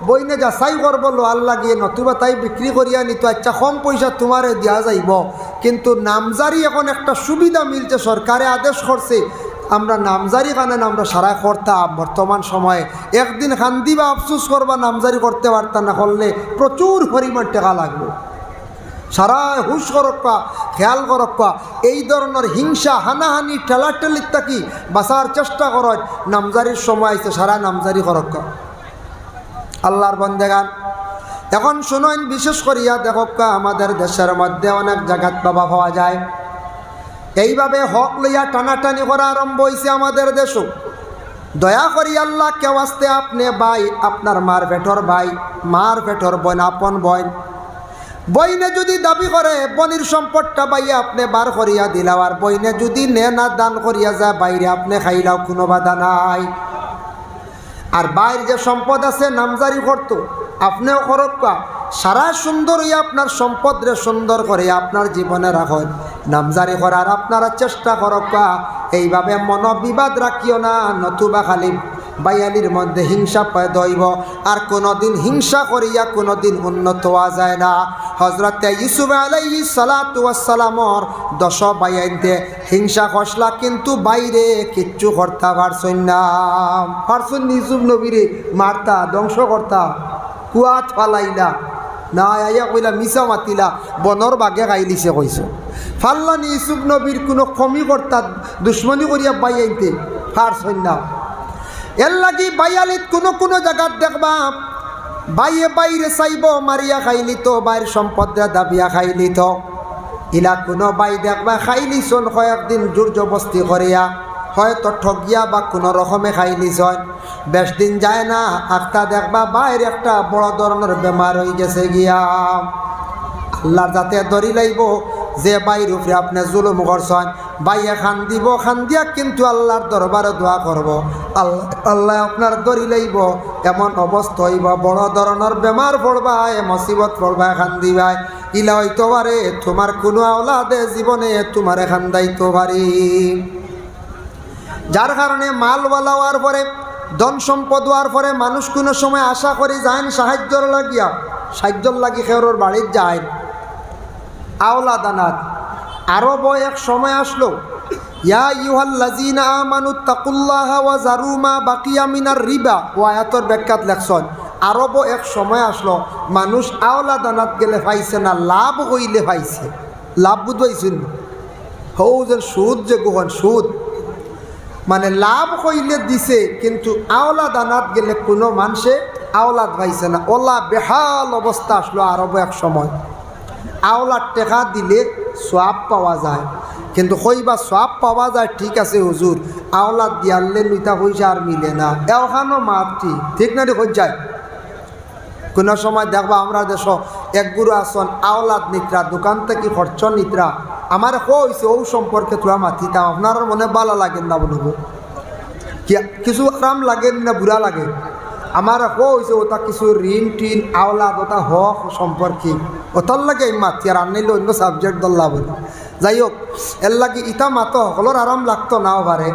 বইনে যাচাই করব লোহার লাগিয়ে, নতুবা তাই বিক্রি করিয়া নিত। আচ্ছা কম পয়সা তোমারে দেওয়া যাইব, কিন্তু নামজারি এখন একটা সুবিধা মিলছে, সরকারে আদেশ করছে। আমরা নামজারি কানেন আমরা সারা করতাম। বর্তমান সময়ে একদিন খান্দি বা আফসোস করবা নামজারি করতে পারতাম না, করলে প্রচুর পরিমাণ টাকা লাগবে। সারা হুশ করক্কা, খেয়াল করক্কা, এই ধরনের হিংসা হানাহানি ঠেলাঠেলির থাকি বাঁচার চেষ্টা করেন। নামজারির সময় আইছে, সারা নামজারি করক্কা। আল্লাহর বন্দেগান এখন শুনেন, বিশেষ করিয়া দেখক্কা আমাদের দেশের মধ্যে অনেক জায়গাত বাবা পাওয়া যায় এইভাবে হক লইয়া টানাটানি করা আরম্ভ হয়েছে আমাদের দেশও। দয়া করি আল্লাহ কেউ আসতে আপনি ভাই, আপনার মার পেটর ভাই, মার পেটর বোন, আপন বোন, বইনে যদি দাবি করে বনির সম্পদটা বাইয়ে আপনি বার করিয়া দিলাও, আর বইনে যদি নে না দান করিয়া যায় বাইরে আপনি খাইলাও, কোনো বাধা নাই। আর বাইর যে সম্পদ আছে নামজারি করতো, আপনিও করক্কা সারা সুন্দর হইয়া আপনার সম্পদ রে সুন্দর করে আপনার জীবনে রাখেন, নামজারি করার আপনারা চেষ্টা করক্কা। এইভাবে মনোবিবাদ রাখিও না, নতুবা খালি বাইয়ালির মধ্যে হিংসা পয়দা হইব, আর কোনোদিন হিংসা করিয়া কোনোদিন উন্নত হওয়া যায় না। হজরতে ইউসুফ আলাইহিস সালাতু ওয়াস সালামর 10 বাইয়াইতে হিংসা খসলা, কিন্তু বাইরে কিচ্ছু করতে পারছেন না। পারছেন ইউসুফ নবীরে মারতা, ধ্বংস করতা, কুয়াত ফালাইলা না, আইয়া কইলা মিছা মাতিলা, বনর বাগে খাইলিছে কইস। ফাল্লানি ইউসুফ নবীর কোনো কমি করতা, দুশ্মনী করিয়া বাইয়াইতে পারছেন না। এর লাগি বাইয়ালিত কোনো জায়গাত দেখবা বাইয়ে বাইরে চাইব মারিয়া খাইলি তো, বাইর সম্পদরা দাবিয়া খাইলি তো। ইলা কোনো বাই দেখবা খাইলিছন কয়েকদিন জোর জবস্তি করিয়া, হয়তো ঠগিয়া বা কোনো রকমে খাইলিছন, বেশ দিন যায় না একটা দেখবা বাইরে একটা বড় ধরনের বেমার হয়ে গেছে গিয়া। আল্লাহর যাতে ধরি লাইব যে বাইর উপরে আপনি জুলুম করছেন, বাইয়ে খান দিব, খান দিয়া কিন্তু আল্লাহর দরবারে দোয়া করব, আল্লাহ আপনার ধরি লাইব, এমন অবস্থা হইব বড় ধরনের বেমার পড়বা, মুসিবত পড়বা, খান দিবাই। ইলা হইতে পারে তোমার কোনো আওলাদে জীবনে তোমার খান দাইতে পারি। যার কারণে মালওয়ালা হওয়ার পরে, ধন সম্পদ হওয়ার পরে মানুষ কোনো সময় আশা করি যায় সাহায্যর লাগিয়া, সাহায্যর লাগি খেরোর বাড়ির যায় আওলাদ আনাত। আরও এক সময় আসলো, ইয়া আইয়ুহাল্লাযীনা আমানু তাকুল্লাহা ওয়া যারু মা বাকিয়া মিনার রিবা, ও আয়াতের ব্যাখ্যাত লেখছেন আরব এক সময় আসলো মানুষ আওলাদ আনাত গেলে পাইছে না, লাভ হইলে পাইছে। লাভ বুঝবাইছেন? হৌ যে সুদ, যে গোহন সুদ মানে লাভ হইলে দিছে, কিন্তু আওলাদ আনাত গেলে কোনো মানুষে আওলাদ পাইছে না। ওলা বেহাল অবস্থা আসলো আরব এক সময়। আওলাদ টেকা দিলে সোয়াব পাওয়া যায়, কিন্তু কইবা সোয়াব পাওয়া যায় ঠিক আছে হুজুর, আওলাদ দিয়ালে মিতা পয়সা আর মিলে না, এওখানো মাতি ঠিক না রে হয়ে যায়। কোনো সময় দেখবা আমরা দেশ এক গুরু আসন আওলাদ নিত্রা, দোকান থেকে খরচ নিত্রা, আমার কইছে ও সম্পর্কে তোরা মাতিতাম, আপনার মনে ভালো লাগেন না বলবো, কিছু আরাম লাগেন না বুড়া লাগে? আমার কইছে ওটা কিছু ঋণ টিন আওলাদ ওটা হক সম্পর্কে ওটার লাগে মাতি, আর আনলে অন্য সাবজেক্ট দল্লা বলে। যাই হোক, এর লাগে ইটা মাতো সকলের আরাম লাগতো নাও পারে,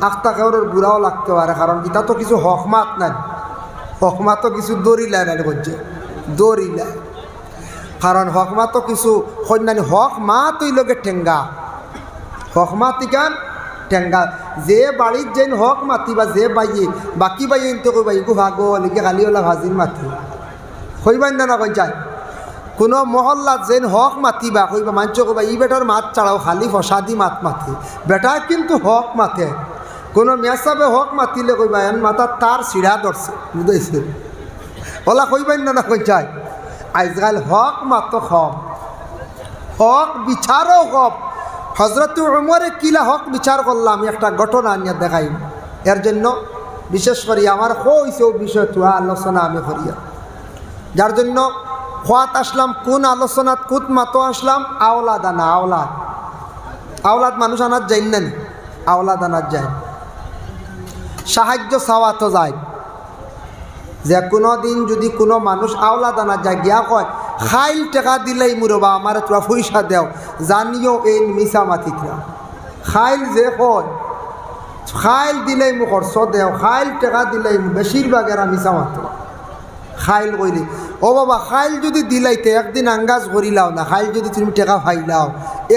আখতা কেউরের বুড়াও লাগতে পারে, কারণ ইটা তো কিছু হকমাত নাই, হকমাতো কিছু দরিলায় নাই বলছে, দরিলায়, কারণ হকমাত কিছু কন্যানি হক মা তুই লগে ঠেঙ্গা, হক মাতি কান ঠেঙ্গা, যে বাড়ির যেন হক মাতি বা যে বাইয়ে বাকি বাইয়ে তো কই বাইকু ভাগো লিখে খালি ওলা ভাজির মাতি কইবাই না কই যায়। কোনো মহল্লাত যেন হক মাতিবা কইবা মাঞ্চ কইবা ই বেটার মাত ছাড়াও খালি ফসাদি মাত মাতি, বেটা কিন্তু হক মাতে। কোনো মেসাবে হক মাতিলে কইবা এন মাতার তার সিড়া ধরছে, বুঝাইছে? ওলা কইবাই না কই যায়। আজকাল হক মাতো কম, হক বিচারও কম। হজরত উমরে কিলা হক বিচার করলাম, আমি একটা ঘটনা নিয়ে দেখাই। এর জন্য বিশেষ করে আমার হইছে ও বিষয় তো আলোচনা আমি করিয়া, যার জন্য খোয়াত আসলাম কোন আলোচনাত কুত মাতো আসলাম আওলাদ আনা। আওলাদ আওলাদ মানুষ আনার যাই না, আওলাদ আনার যায়, সাহায্য চাওয়া তো যায়। যে কোনো দিন যদি কোনো মানুষ আওলাদ আনা যায় গিয়া কয় খাইল টেকা দিলেই মুরবা আমার তোরা পয়সা দেও, জানিও এই মিছা মাতিকা খাইল যে কয় খাইল দিলেই মু খরচ দেও, খাইল টেকা দিলেই বেশিরভাগেরা মিছা মাতো। খাইল কইলি ও বাবা খাইল যদি দিলাইতে একদিন আঙ্গাজ করিলাও না, খাইল যদি তুমি টেকা ফাইলাও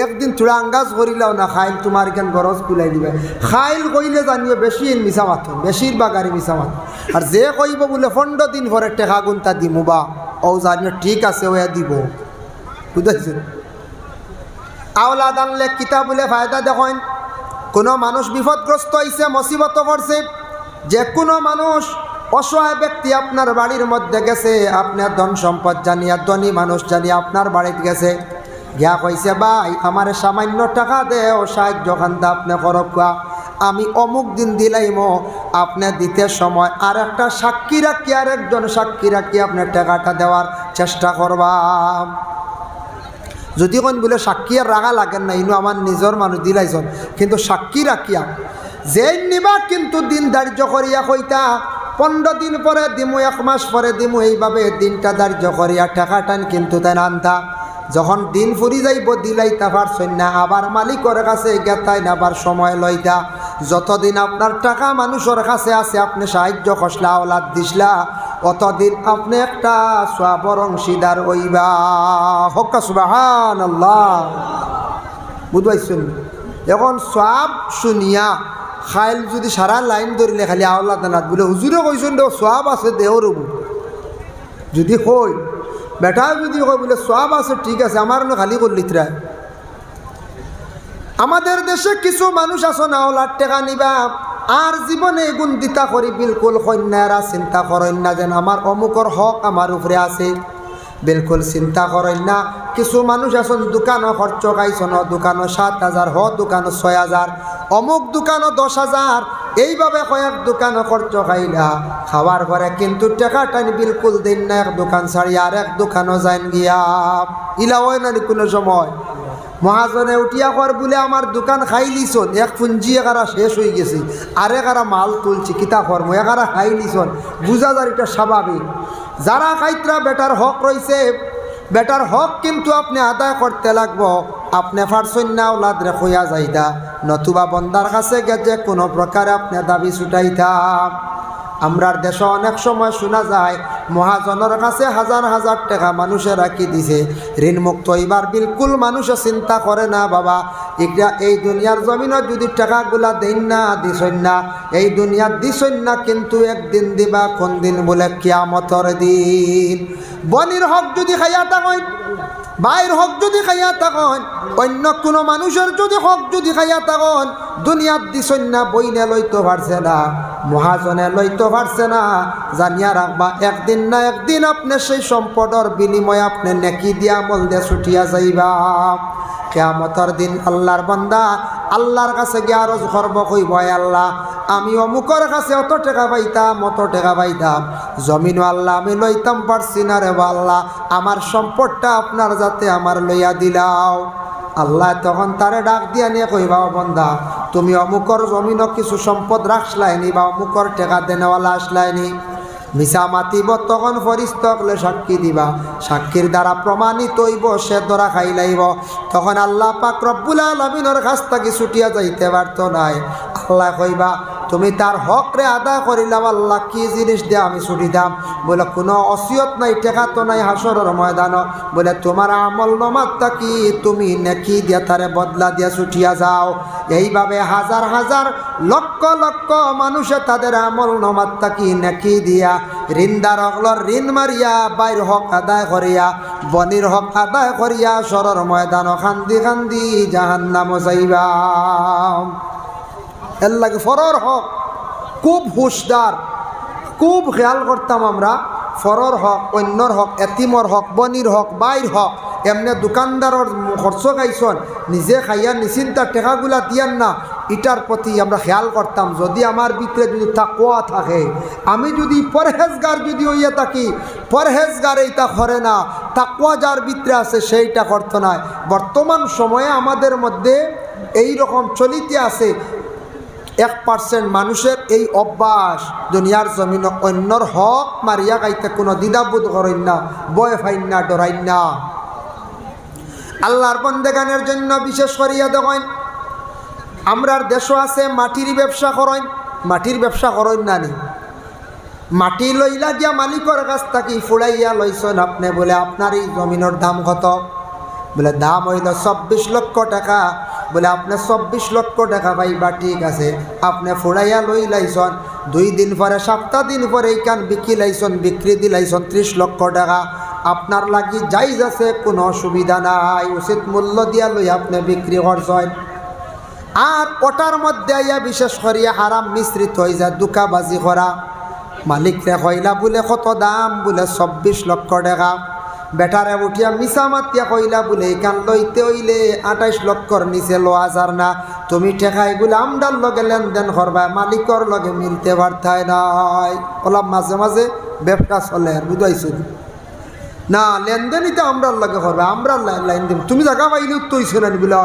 একদিন তোরা আঙ্গাজ করিলাও না, খাইল তোমার কেন গরজ কুলাই দিবে। খাইল কইলে জানিয়ে বেশি মিছা মাতো, বেশিরভাগ আর মিছা মাতো। আর যে কইব বলে 15 দিন পরে টেকা গুনতা দিমু বা ও জানিয়ে ঠিক আছে ওয়া দিব, বুঝাইছেন? আওলাদ আনলে কিতা বলে ফায়দা দেখেন। কোনো মানুষ বিপদগ্রস্ত হয়েছে, মুসিবত পড়ছে, যে কোনো মানুষ অসহায় ব্যক্তি আপনার বাড়ির মধ্যে গেছে, আপনার ধন সম্পদ জানিয়া ধনী মানুষ জানিয়া আপনার বাড়িতে গেছে, গিয়া কইছে ভাই আমার সামান্য টাকা দেও, সাহায্য খান্দা আপনি করবা, আমি অমুক দিন দিলাইম, আপনি দিতে সময় আর একটা সাক্ষী রাখি, আর একজন সাক্ষী রাখি আপনার টাকাটা দেওয়ার চেষ্টা করবা। যদি কোন বলে সাক্ষী আর রাগা লাগেন না, ইনু আমার নিজের মানুষ দিলাইছেন, কিন্তু সাক্ষী রাখিয়া যে নিবা কিন্তু দিন ধার্য করিয়া কইতা 15 দিন পরে দিমু, 1 মাস পরে দিমু, এইভাবে দিনটা ধার্য করিয়া টাকাটান কিন্তু তেন আনতা। যখন দিন ফুরি যাইব দিলাইতা পারছেন না, আবার মালিকের কাছে গেতাই না, আবার সময় লইতা। যতদিন আপনার টাকা মানুষের কাছে আছে, আপনি সাহায্য খসলা, ওলাদ দিসলা, অতদিন আপনি একটা সওয়াবের অংশীদার হইবা। হক্কা সুবহানাল্লাহ। বুঝবাইছেন? এখন সওয়াব শুনিয়া খাইল যদি সারা লাইন ধরিলে খালি আওলাদ না বলে হুজুরে কইছেন দে সওয়াব আছে দেও রব, যদি কই বেটা যদি কই বলে সওয়াব আছে ঠিক আছে, আমার না খালি করলিতরা। আমাদের দেশে কিছু মানুষ আছো না ওলাদ টাকা নিবা আর জীবনে গুণ দিতা করি বিলকুল কন্যারা চিন্তা করেন না যেন আমার অমুকর হক আমার উপরে আছে, বিলকুল চিন্তা করেন না। কিছু মানুষ আছেন দোকানও খরচ খাইছন, দোকানও 7,000, দোকানও 6,000, অমুক দোকানও 10,000, এইভাবে কয়েক দোকানও খরচ খাইলা, খাওয়ার পরে কিন্তু টাকাটা বিলকুল দিন না, এক দোকান ছাড়ি আর এক দোকানও যাইন গিয়া। ইলা হয় না কোনো সময় মহাজনে উঠিয়া কর বলে আমার দোকান খাই লিছন, এক পুঞ্জি একারা শেষ হয়ে গেছে, আর একারা মাল তুলছি, কিতা কর্ম একারা খাই লিছন, বুঝা যায় এটা স্বাভাবিক। যারা খাইতরা বেটার হক রয়েছে, বেটার হক কিন্তু আপনি আদায় করতে লাগবো। আপনি পারছেন না ওলাদ রেখইয়া যাইতা, নতুবা বন্দার কাছে গেছে কোনো প্রকারে আপনি দাবি ছুটাইতা। আমরার দেশে অনেক সময় শোনা যায় মহাজনের কাছে 1,000 টাকা মানুষে রাখি দিছে ঋণমুক্ত। এবার বিলকুল মানুষে চিন্তা করে না বাবা এটা এই দুনিয়ার জমিনত যদি টাকাগুলা দেন না দিছেন না, এই দুনিয়ার দিছেন না কিন্তু একদিন দিবা, কোন দিন বলে কিয়ামতের দিন। বনির হক যদি খাইয়া থাকেন, ভাইয়ের হক যদি খাইয়া থাকেন, অন্য কোনো মানুষের যদি হক যদি খাইয়া থাকেন, দুনিয়ার দিছেন না বইনে লইতে পারছে না, মহাজনে লইতে পারছে না, জানিয়া রাখবা একদিন না একদিন আপনি সেই সম্পদের বিনিময়ে আপনি নেকি দিয়া আমল দিয়ে ছুটিয়া যাইবা। কিয়ামতের দিন আল্লাহর বান্দা আল্লাহর কাছে গিয়ে আরজ করব, কইব আল্লাহ আমি অমুকের কাছে অত টাকা পাইতাম, অত টাকা পাইতাম, জমিনও আল্লাহ আমি লইতাম পারছি না রে আল্লাহ, আমার সম্পদটা আপনার যাতে আমার লইয়া দিলাও। আল্লাহ তখন তারে ডাক দিয়া নিয়ে কইবা, বন্দা তুমি অমুকর জমিনও কিছু সম্পদ রাখলাইনি বা অমুকর টাকা দেনেওয়ালা আসলাইনি, মিছা মাতিব, তখন ফরিস্তকলে সাক্ষী দিবা, সাক্ষীর দ্বারা প্রমাণিত হইব, সে ধরা খাইলাইব। তখন আল্লাহ পাক রব্বুল আলামিনের কাছ থেকে ছুটিয়া যাইতে পারত নাই। আল্লাহ কইবা তুমি তার হক রে আদায় করিলাম, আল্লাহ কি জিনিস দিয়ে আমি ছুটি দাম? বলে কোনো অসিয়ত নাই, টেকা তো নাই হাসরের ময়দান, বলে তোমার আমল নামাত থাকি তুমি নেকি দিয়া তারে বদলা দিয়া ছুটিয়া যাও। এইভাবে হাজার হাজার লক্ষ লক্ষ মানুষে তাদের আমল নামাত থাকি নেকি দিয়া ঋণদার অগলর ঋণ মারিয়া বাইর হক আদায় করিয়া বনির হক আদায় করিয়া সরর ময়দান খান্দি খান্দি জাহান্নাম যাইবা। এর লাগে ফরর হক খুব হুশদার, খুব খেয়াল করতাম আমরা। ফরর হক, অন্যর হক, এতিমর হক, বনির হক, বাইর হক, এমনি দোকানদারের খরচ খাইছন, নিজে খাইয়া নিশ্চিন্তার টেকাগুলা দিয়ান না, এটার প্রতি আমরা খেয়াল করতাম। যদি আমার ভিতরে যদি তাকওয়া থাকে, আমি যদি পরহেজগার যদি হইয়া থাকি, পরহেজগার এইটা করে না, তাকওয়া যার ভিতরে আছে সেইটা করতো না। বর্তমান সময়ে আমাদের মধ্যে এই রকম চলিতে আছে 1% মানুষের এই অভ্যাস, দুনিয়ার জমিন অন্যর হক মারিয়া খাইতে কোনো দ্বিধাবোধ করেন না, ভয় ফাইন না, ডরাইন না। আল্লাহর বন্দেগানের জন্য বিশেষ করিয়া দেখেন আমরার দেশও আছে মাটির ব্যবসা করেন, মাটির ব্যবসা করেন না নি, মাটি লইলা গিয়া মালিকের কাছ থেকে ফুড়াইয়া লইছেন আপনি, বলে আপনার এই জমিনের দাম কত? বলে দাম হইল 24 লক্ষ টাকা। বলে আপনি 24 লক্ষ টাকা পাইবা, ঠিক আছে, আপনি ফুড়াইয়া লই লাইছন, 2 দিন পরে 7 দিন পরে এইখান বিক্রি লাইছন, বিক্রি দিলাইছন 30 লক্ষ টাকা। আপনার লাগি যাইজ আছে, কোনো অসুবিধা নাই, উচিত মূল্য দিয়া লই আপনি বিক্রি করছেন। আর ওটার মধ্যে আইয়া বিশেষ করিয়া হারাম মিশ্রিত হয়ে যায়, দুকাবাজি করা। মালিকরে কইলা বলে কত দাম? বলে 24 লক্ষ টাকা। বেটারে উঠিয়া মিছা মাতিয়া কইলা বলে এখান লইতে হইলে 28 লক্ষর নিচে লওয়া যার না, তুমি ঠেকা এগুলো আমদার লগে লেনদেন করবা, মালিকর লগে মিলতে পারতাই নাই। ওলা মাঝে মাঝে ব্যবসা চলে, বুঝাইছো না? লেনদেনই তো আমরার লগে করবা, আমরা লাইন দিব, তুমি জায়গা পাইলে উত্তর হইছো না বলে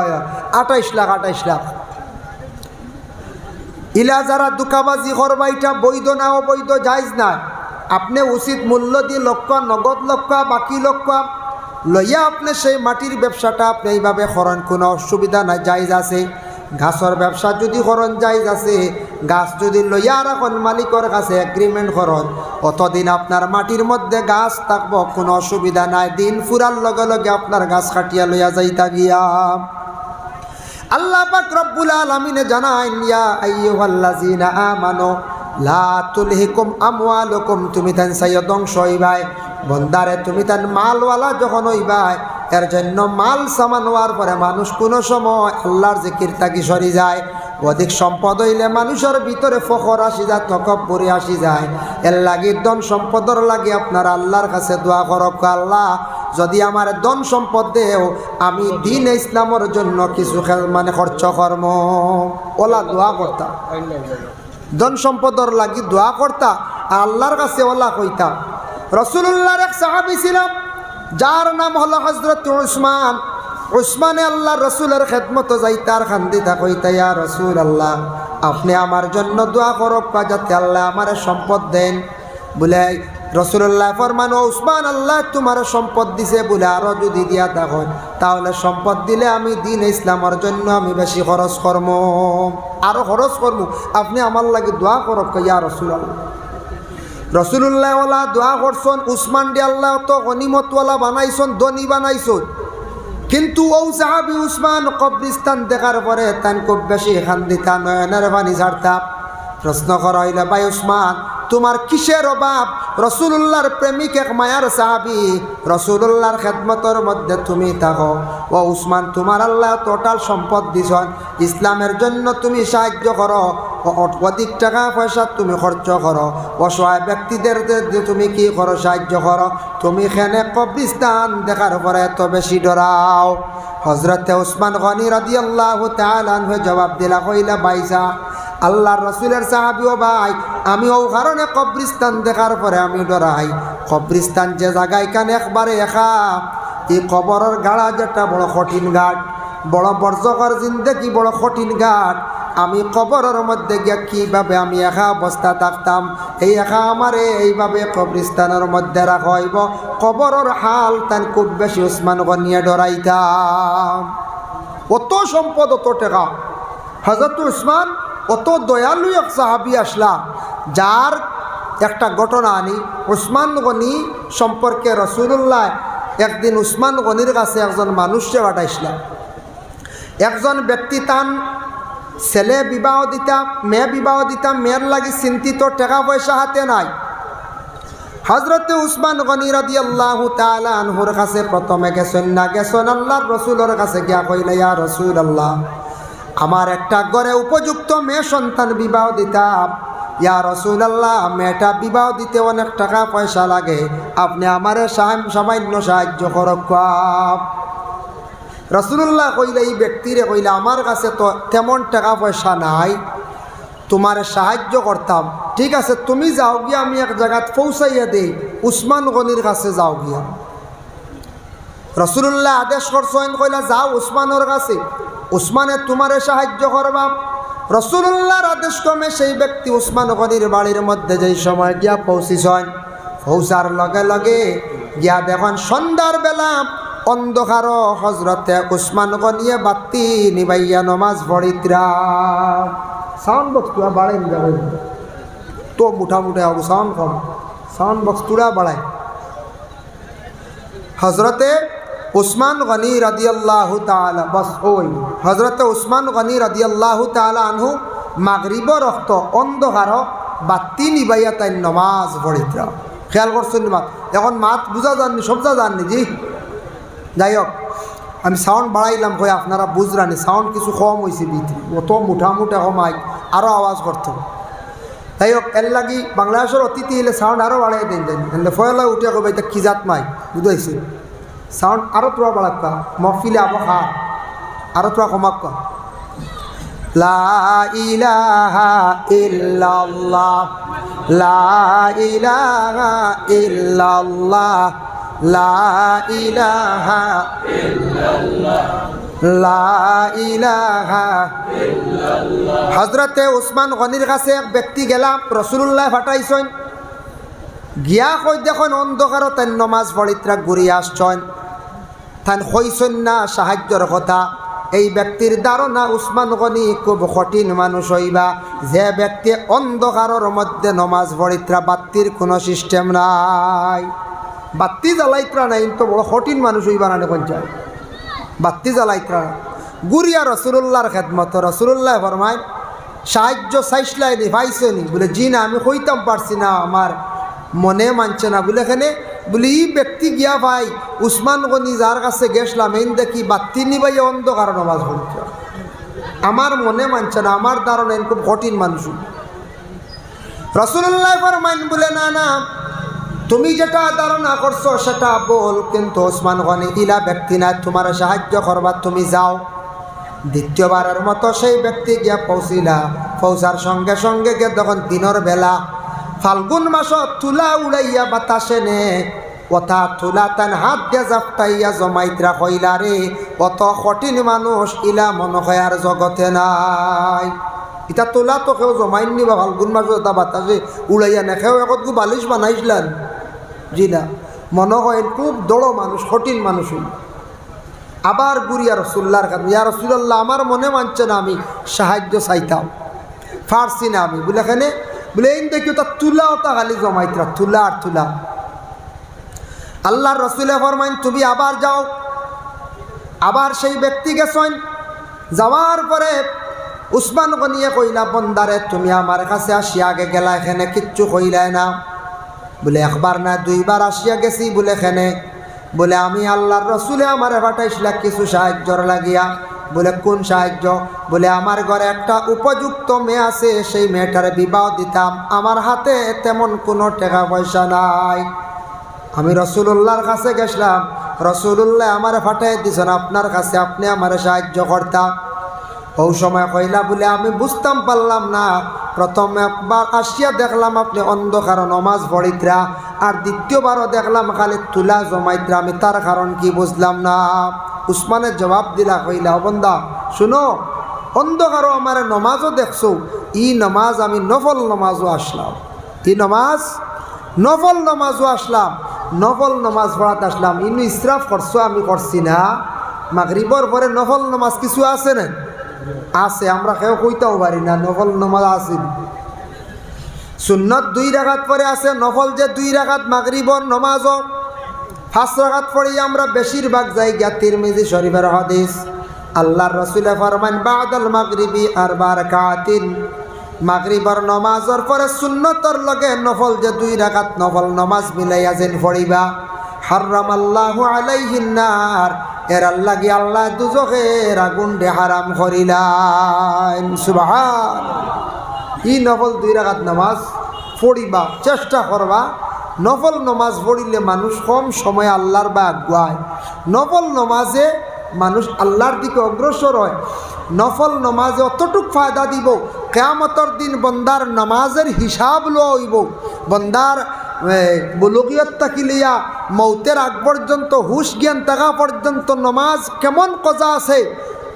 28 লাখ 28 লাখ। ইলা যারা দুকাবাজি করবা এটা বৈধ না অবৈধ জায়েজ না। আপনি উচিত মূল্য দিয়ে লক্ষ, নগদ লক্ষ, বাকি লক্ষ লইয়া আপনি সেই মাটির ব্যবসাটা আপনি এইভাবে করেন, কোনো অসুবিধা নাই, জায়েজ আছে। গাছের ব্যবসা যদি করেন জায়েজ আছে। গাছ যদি লইয়া রাখেন মালিকের কাছে এগ্রিমেন্ট করেন, অতদিন আপনার মাটির মধ্যে গাছ থাকবো, কোনো অসুবিধা নাই। দিন ফুরার লগে লগে আপনার গাছ কাটিয়া লইয়া যাইতা গিয়া। আল্লাহ পাক রব্বুল আলামিনে জানাইন, ইয়া আইয়ুহাল্লাযীনা আমানু লা তুলহিকুম আমওয়ালুকুম, তুমি তান সাইয় ধ্বংস হইবাই। বন্দারে তুমি তান মালওয়ালা যখন হইবাই, এর জন্য মাল সামান হওয়ার পরে মানুষ কোনো সময় আল্লাহর জিকির থাকি সরি যায়। অধিক সম্পদ হইলে মানুষের ভিতরে ফখর আসি যায়, তকব্বুরি আসি যায়। এর লাগি ধন সম্পদর লাগি আপনারা আল্লাহর কাছে দোয়া করক, আল্লাহ যদি আমার ধন সম্পদ দেও, আমি দিন ইসলামের জন্য কিছু মানে খরচ কর্ম ওলা দোয়া করতাম। ধন সম্পদর লাগি দোয়া করতা, আল্লাহর কাছে ওলা কইতাম। রাসূলুল্লাহর এক সাহাবী ছিলাম, যার নাম হলো হযরত উসমান। উসমানে আল্লাহ রসুলের খেদমত যাইতার খান্দিতা কইতা, ইয়া রাসূলুল্লাহ, আপনি আমার জন্য দোয়া করক যাতে আল্লাহ আমার সম্পদ দেন। বলে রাসূলুল্লাহ ফরমান, ও উসমান, আল্লাহ তোমার সম্পদ দিছে বলে আরো যদি দিয়া থাকো, তাহলে সম্পদ দিলে আমি দিন ইসলামের জন্য আমি বেশি খরচ করব, আরো খরচ করব, আপনি আমার লাগে দোয়া করক ইয়া রাসূলুল্লাহ। রাসূলুল্লাহ ওয়ালা দোয়া করছেন। উসমান ডি আল্লাহ তো গনিমতওয়ালা বানাইছেন, ধনী বানাইছেন। কিন্তু ও সাহাবী উসমান কবরিস্তান দেখার পরে তান খুব বেশি খান্দিতা, নয়নের পানি ঝাড়তা। প্রশ্ন করা হইলে, ভাই উসমান, তোমার কিসের অভাব? রাসূলুল্লাহর প্রেমিক এক মায়ার সাহাবী, রাসূলুল্লাহর খেদমতের মধ্যে তুমি থাকো। ও উসমান, তোমার আল্লাহ টোটাল সম্পদ দিছেন, ইসলামের জন্য তুমি সাহায্য করো, অধিক টাকা পয়সা তুমি খরচ করো, অসহায় ব্যক্তিদের তুমি কি করো? সাহায্য করো। তুমি এখানে কবরিস্তান দেখার পরে এত বেশি ডরাও? হযরতে উসমান গনি রাদিয়াল্লাহু তাআলা আনহু জবাব দিলা, কইলা, ভাইসা আল্লাহর রাসূলের সাহাবী, ও ভাই, আমি ও কারণে কবরিস্তান দেখার পরে আমি ডরাই। কবরিস্তান যে জায়গায় কানে একবারে একা, এই কবরের গাড়া যেটা বড় কঠিন ঘাট, বড় বর্জকর জিন্দেগি বড় কঠিন ঘাট। আমি কবরের মধ্যে গিয়া কীভাবে আমি একা অবস্থা থাকতাম, এই একা আমারে এইভাবে কবরিস্তানের মধ্যে রাখা হইব। কবরের হাল তান খুব বেশি উসমান গনিয়ে ডরাইতাম। অত সম্পদ, অত টাকা। হযরত উসমান অত দয়ালু এক সাহাবী আসলা, যার একটা ঘটনা আনি। উসমান গনি সম্পর্কে রাসূলুল্লাহ একদিন উসমান গনির কাছে একজন মানুষকে পাঠাইছিলাম। একজন ব্যক্তি তান ছেলে বিবাহ দিতাম, মেয়ে বিবাহ দিতাম, মেয়ের লাগি চিন্তিত, টাকা পয়সা হাতে নাই। হযরতে উসমান গনি রাদিয়াল্লাহু তাআলা আনহুর কাছে প্রথমে গেছেন না, গেছেন আল্লাহর রাসূলের কাছে গিয়া কইলা, ইয়া রাসূলুল্লাহ, আমার একটা ঘরে উপযুক্ত মেয়ে সন্তান বিবাহ দিতাম। ইয়া রাসূলুল্লাহ, মেয়েটা বিবাহ দিতে অনেক টাকা পয়সা লাগে, আপনি আমারে সামান্য সাহায্য করক। রাসূলুল্লাহ কইলা, এই ব্যক্তিরে কইলা, আমার কাছে তো তেমন টাকা পয়সা নাই, তোমার সাহায্য করতাম। ঠিক আছে, তুমি যাও গিয়া, আমি এক জায়গাত পৌঁছাইয়া দেই, উসমান গনির কাছে যাও গিয়া। রাসূলুল্লাহ আদেশ করছেন, কইলা, যাও উসমানের কাছে, উসমানে তোমারে সাহায্য করবা। রাসূলুল্লাহর আদেশ ক্রমে সেই ব্যক্তি উসমান গনির বাড়ির মধ্যে যেই সময় গিয়া পৌঁছিছেন, পৌঁছার লগে লগে গিয়া দেখেন সন্ধ্যার বেলা অন্ধকার। হযরতে উসমান গনিয়ে বাতি নিবাইয়া নমাজ পড়িত্রা। সাউন্ড বক্স তুরা বাড়াই যাবে তো মুঠামুঠে হবে, সাউন্ড কম, সাউন্ড বক্স তুরা বাড়ায়। হযরতে উসমান গনি রাদিয়াল্লাহু তাআলা, বস ওই হযরতে উসমান গনি রাদিয়াল্লাহু তাআলা আনহু মাগরিব রক্ত অন্ধকার বাতি নিবাইয়া তাই নমাজ পড়িত্রা। খেয়াল করছেন মাত? এখন মাত বুঝা যাননি, সবজা জাননি জি। যাই হোক, আমি সাউন্ড বাড়াইলাম কই আপনারা বুঝরানি, সাউন্ড কিছু কম হয়েছে ভিতরে, অত মুঠামুঠা কমাই আরও আওয়াজ করতো। যাই হোক, এর লাগি বাংলাদেশের অতিথি এলে সাউন্ড আরও বাড়াই দেন দেন, এলে ফয়লা উঠে কবে এটা কি জাত মাই বুঝাইছে, সাউন্ড আরও তোরা বাড়াক্কা, মহফিলে আবো খা আরও তোরা কমাক্কা। লা ইলাহা ইল্লাল্লাহ, লা ইলাহা ইল্লাল্লাহ, লা ইলাহা ইল্লাল্লাহ। লা ইলাহা ইল্লাল্লাহ। হযরতে উসমান গনির কাছে এক ব্যক্তি গেলাম, রাসূলুল্লাহ ফাটাইছেন গিয়া কই দেখুন অন্ধকারত তাই নমাজ পড়িত্রা ঘুরিয়া আসছেন, তান কইছেন না সাহায্যর কথা। এই ব্যক্তির ধারণা উসমান গনি খুব কঠিন মানুষ হইবা, যে ব্যক্তি অন্ধকারের মধ্যে নমাজ পড়িত্রা, বাত্তির কোনো সিস্টেম নাই, বাত্তি জ্বালাইত্রা নাই, তো বড় কঠিন মানুষ হইবা না দেখুন চাই, বাত্তি জ্বালাইত্রা গুরিয়া রসুল্লাহর খেদমত। রসুল্লাহ ফরমায় সাহায্য চাইসলাইনি পাইছেনি? বলে জি না, আমি কইতাম পারছি না, আমার মনে মানছে না। বলে এখানে বলে ই ব্যক্তি গিয়া ভাই উসমান গনি যার কাছে গেছিলাম এই দেখি বাত্তি নিবাই অন্ধকার নামাজ পড়ছে, আমার মনে মানছে না, আমার ধারণা খুব কঠিন মানুষ। রসুল্লাহ ফরমাইন বলে না না, তুমি যেটা ধারণা করছো সেটা বল, কিন্তু ওসমান গনি ইলা ব্যক্তি না, তোমার সাহায্য করবার, তুমি যাও। দ্বিতীয়বারের মতো সেই ব্যক্তি গিয়া পৌঁছিলা, পৌঁছার সঙ্গে সঙ্গে গিয়ে তখন দিনের বেলা ফাল্গুন মাস তুলা উড়াইয়া বাতাসে নে কথা তুলা তান হাত দিয়ে জাপটাইয়া জমাইত্রা কইলা রে, অত কঠিন মানুষ ইলা মনে হয় আর জগতে নাই। ইটা তোলা তো কেউ জমাইননি বা ফাল্গুন মাস এটা বাতাসে উড়াইয়া নেখেও একত গু বালিশ বানাইছিলেন, জি না, মনে হয় খুব দড়ো মানুষ, কঠিন মানুষ। আবার গুরিয়া রসুল্লাহর কাছে, ইয়া রসুল্লাহ আমার মনে মানছে না, আমি সাহায্য চাইতাম, পারছি না আমি। বলে এখানে বলে এই দেখি ওটা তুলা, ওটা খালি জমাইতরা তুলা আর তুলা। আল্লাহর রসুলে ফরমাইন তুমি আবার যাও। আবার সেই ব্যক্তি গেছেন, যাওয়ার পরে উসমান গনিয়ে কইলা বন্দারে তুমি আমার কাছে আসিয়া আগে গেলা, এখানে কিচ্ছু কইলাই না। বলে একবার না দুইবার আসিয়া গেছি। বলে এখানে বলে আমি আল্লাহর রসুলে আমার পাঠাইছিলা কিছু সাহায্যর লাগিয়া। বলে কোন সাহায্য? বলে আমার ঘরে একটা উপযুক্ত মেয়ে আছে, সেই মেয়েটারে বিবাহ দিতাম, আমার হাতে তেমন কোনো টাকা পয়সা নাই। আমি রসুল্লাহর কাছে গেছিলাম, রসুল্লাহ আমার পাঠাই দিছেন আপনার কাছে, আপনি আমার সাহায্য করতাম। ওই সময় কইলা বলে আমি বুঝতাম পারলাম না, প্রথম একবার আসিয়া দেখলাম আপনি অন্ধকার নমাজ পড়িত্রা, আর দ্বিতীয়বারও দেখলাম খালি তুলা জমাইত্রা, আমি তার কারণ কি বুঝলাম না। উসমানের জবাব দিলা কইলা বন্দা শুনো, অন্ধকারও আমার নমাজও দেখছো, ই নমাজ আমি নফল নমাজও আসলাম, ই নমাজ নফল নমাজও আসলাম, নফল নমাজ পড়াতে আসলাম, ইনু ইসরাফ করছো আমি করছি না। মাগরিবর পরে নফল নমাজ কিছু আছে না? আছে, আমরা কেউ কইতেও পারি না নফল নমাজ আছে। সুন্নত 2 রাকাত পরে আছে, নফল যে 2 রাকাত মাগরিবর নমাজও 5 রাকাত পড়ি আমরা বেশিরভাগ জায়গা তিরমিজি শরীফের হাদিস। আল্লাহর রাসূল ফরমান বাদাল মাগরিবি 4 রাকাতিন, মাগরিবর নমাজের পরে সুন্নতর লগে নফল যে 2 রাকাত নফল নমাজ মিলাইয়া যেন পড়িবা, হারামাল্লাহু আলাইহিন নার, এর লাগি আল্লাহ দুজখের আগুন দে হারাম করিলেন। সুবহানাল্লাহ। ই নফল 2 রাকাত নামাজ পড়িবা, চেষ্টা করবা। নফল নমাজ পড়িলে মানুষ কম সময় আল্লাহর বা আগুয়ায়, নফল নমাজে মানুষ আল্লাহর দিকে অগ্রসর হয়। নফল নমাজে অতটুক ফায়দা দিব, কিয়ামতের দিন বন্দার নামাজের হিসাব লইব। বন্দার বুলুগিয়ত তাকিলিয়া মৌতের আগ পর্যন্ত, হুশ জ্ঞান থাকা পর্যন্ত নমাজ কেমন কজা আছে,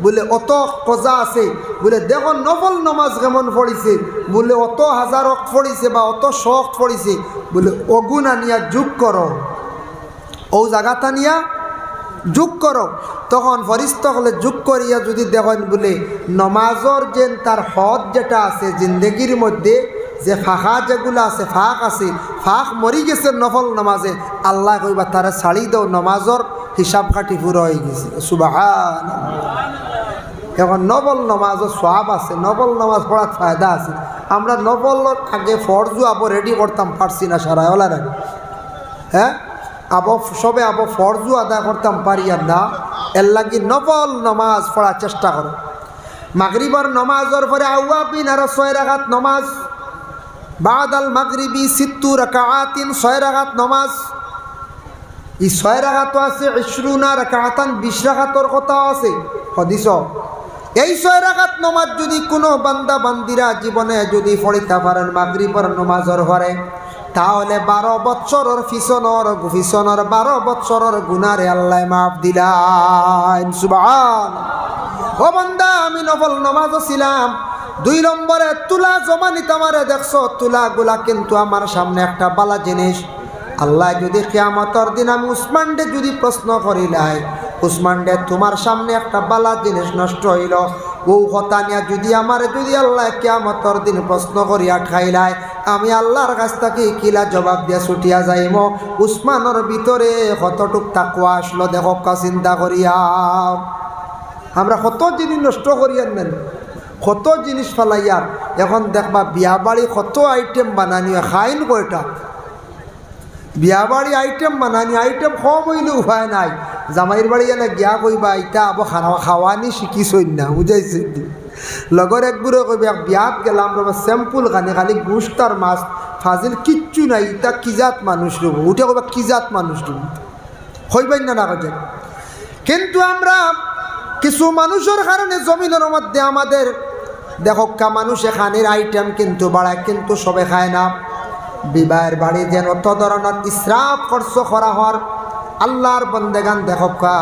বলে অত কজা আছে। বলে দেখো নফল নমাজ কেমন পড়িছে, বলে অত হাজার অক্ত পড়িছে বা অত শখ পড়িছে, বলে অগুণ আনিয়া যোগ করো, ও জায়গাটা নিয়া যোগ করো। তখন ফরিস্তা হলে যোগ করিয়া যদি দেখেন বলে নমাজর যে তার হদ যেটা আছে জিন্দগির মধ্যে, যে ফাঁকা যেগুলো আছে, ফাঁক আছে, ফাঁক মরি গেছে নফল নমাজে, আল্লাহ কইবা তারা ছাড়ি দাও, নমাজর হিসাব কাটি পুরো হয়ে গেছে। সুবহানাল্লাহ। এখন নফল নমাজও সওয়াব আছে, নফল নমাজ পড়ার ফায়দা আছে। আমরা নফলের আগে ফরজও আবো রেডি করতাম, পারছি না সারা ওলার আগে, হ্যাঁ আবো সবে আবো ফরজও আদায় করতাম পারি আর না। এর লাগি নফল নমাজ পড়ার চেষ্টা করো। মাগরিবর নমাজের পরে আওয়াবিন আর 6 রাকাত নমাজ, বাদাল মাগরিবি 60 রাকাতিন 6 রাকাত নমাজ। এই 6 রাকাত আছে 20 রাকাতান 20 রাকাতর কথা আছে হাদিস। এই 6 রাকাত নমাজ যদি কোনো বান্দা বান্দিরা জীবনে যদি পড়িতে পারেন মাগরিবর নমাজের পরে, তাহলে 12 বছরের পিছনের 12 বছরের গুনারে আল্লাহ মাফ দিলেন। সুবহানাল্লাহ। ও বান্দা, আমি নফল নামাজও ছিলাম, 2 নম্বরে তুলা জমা নিতে আমারে দেখছো, তুলাগুলা কিন্তু আমার সামনে একটা বালা জিনিস। আল্লাহ যদি কিয়ামতের দিন আমি উসমান ডে যদি প্রশ্ন করিলাই, উসমান ডে তোমার সামনে একটা বালা জিনিস নষ্ট হইল, ও কথা নিয়ে যদি আমার যদি আল্লাহ কিয়ামতের দিন প্রশ্ন করিয়া ঠাইলাই, আমি আল্লাহর কাছ থেকে কিলা জবাব দিয়া ছুটিয়া যাইম। উসমানের ভিতরে কতটুক তাকওয়া আসলো দেখো, চিন্তা করিয়া। আমরা কত জিনিস নষ্ট করিয়া নেন, কত জিনিস ফেলাইয়ার। এখন দেখবা বিয়া বাড়ি কত আইটেম বানানি, খাইন কয়টা বিয়া বাড়ি আইটেম বানানি, আইটেম কম হইলে উপায় নাই। জামাইর বাড়ি এনে গিয়া কইবা ইটা আবো খাওয়ানি শিখিছই না, বুঝাইছে। লগর একগুড়ে কইবা বিয়াত গেলাম রবা স্যাম্পুল খালি গুস্ত আর মাছ, ফাজিল কিচ্ছু নাই, ইটা কিজাত মানুষ রব, উঠে কইবা কিজাত মানুষ রব, হইবেন না কাজে। কিন্তু আমরা কিছু মানুষের কারণে জমিনের মধ্যে আমাদের দেখকা মানুষে খানের আইটেম কিন্তু বাড়ায়, কিন্তু সবে খায় না। বিবাহের বাড়ি যেন অত ধরনের ইসরাফ খরচ করা হওয়ার, আল্লাহর বন্দেগান দেখকা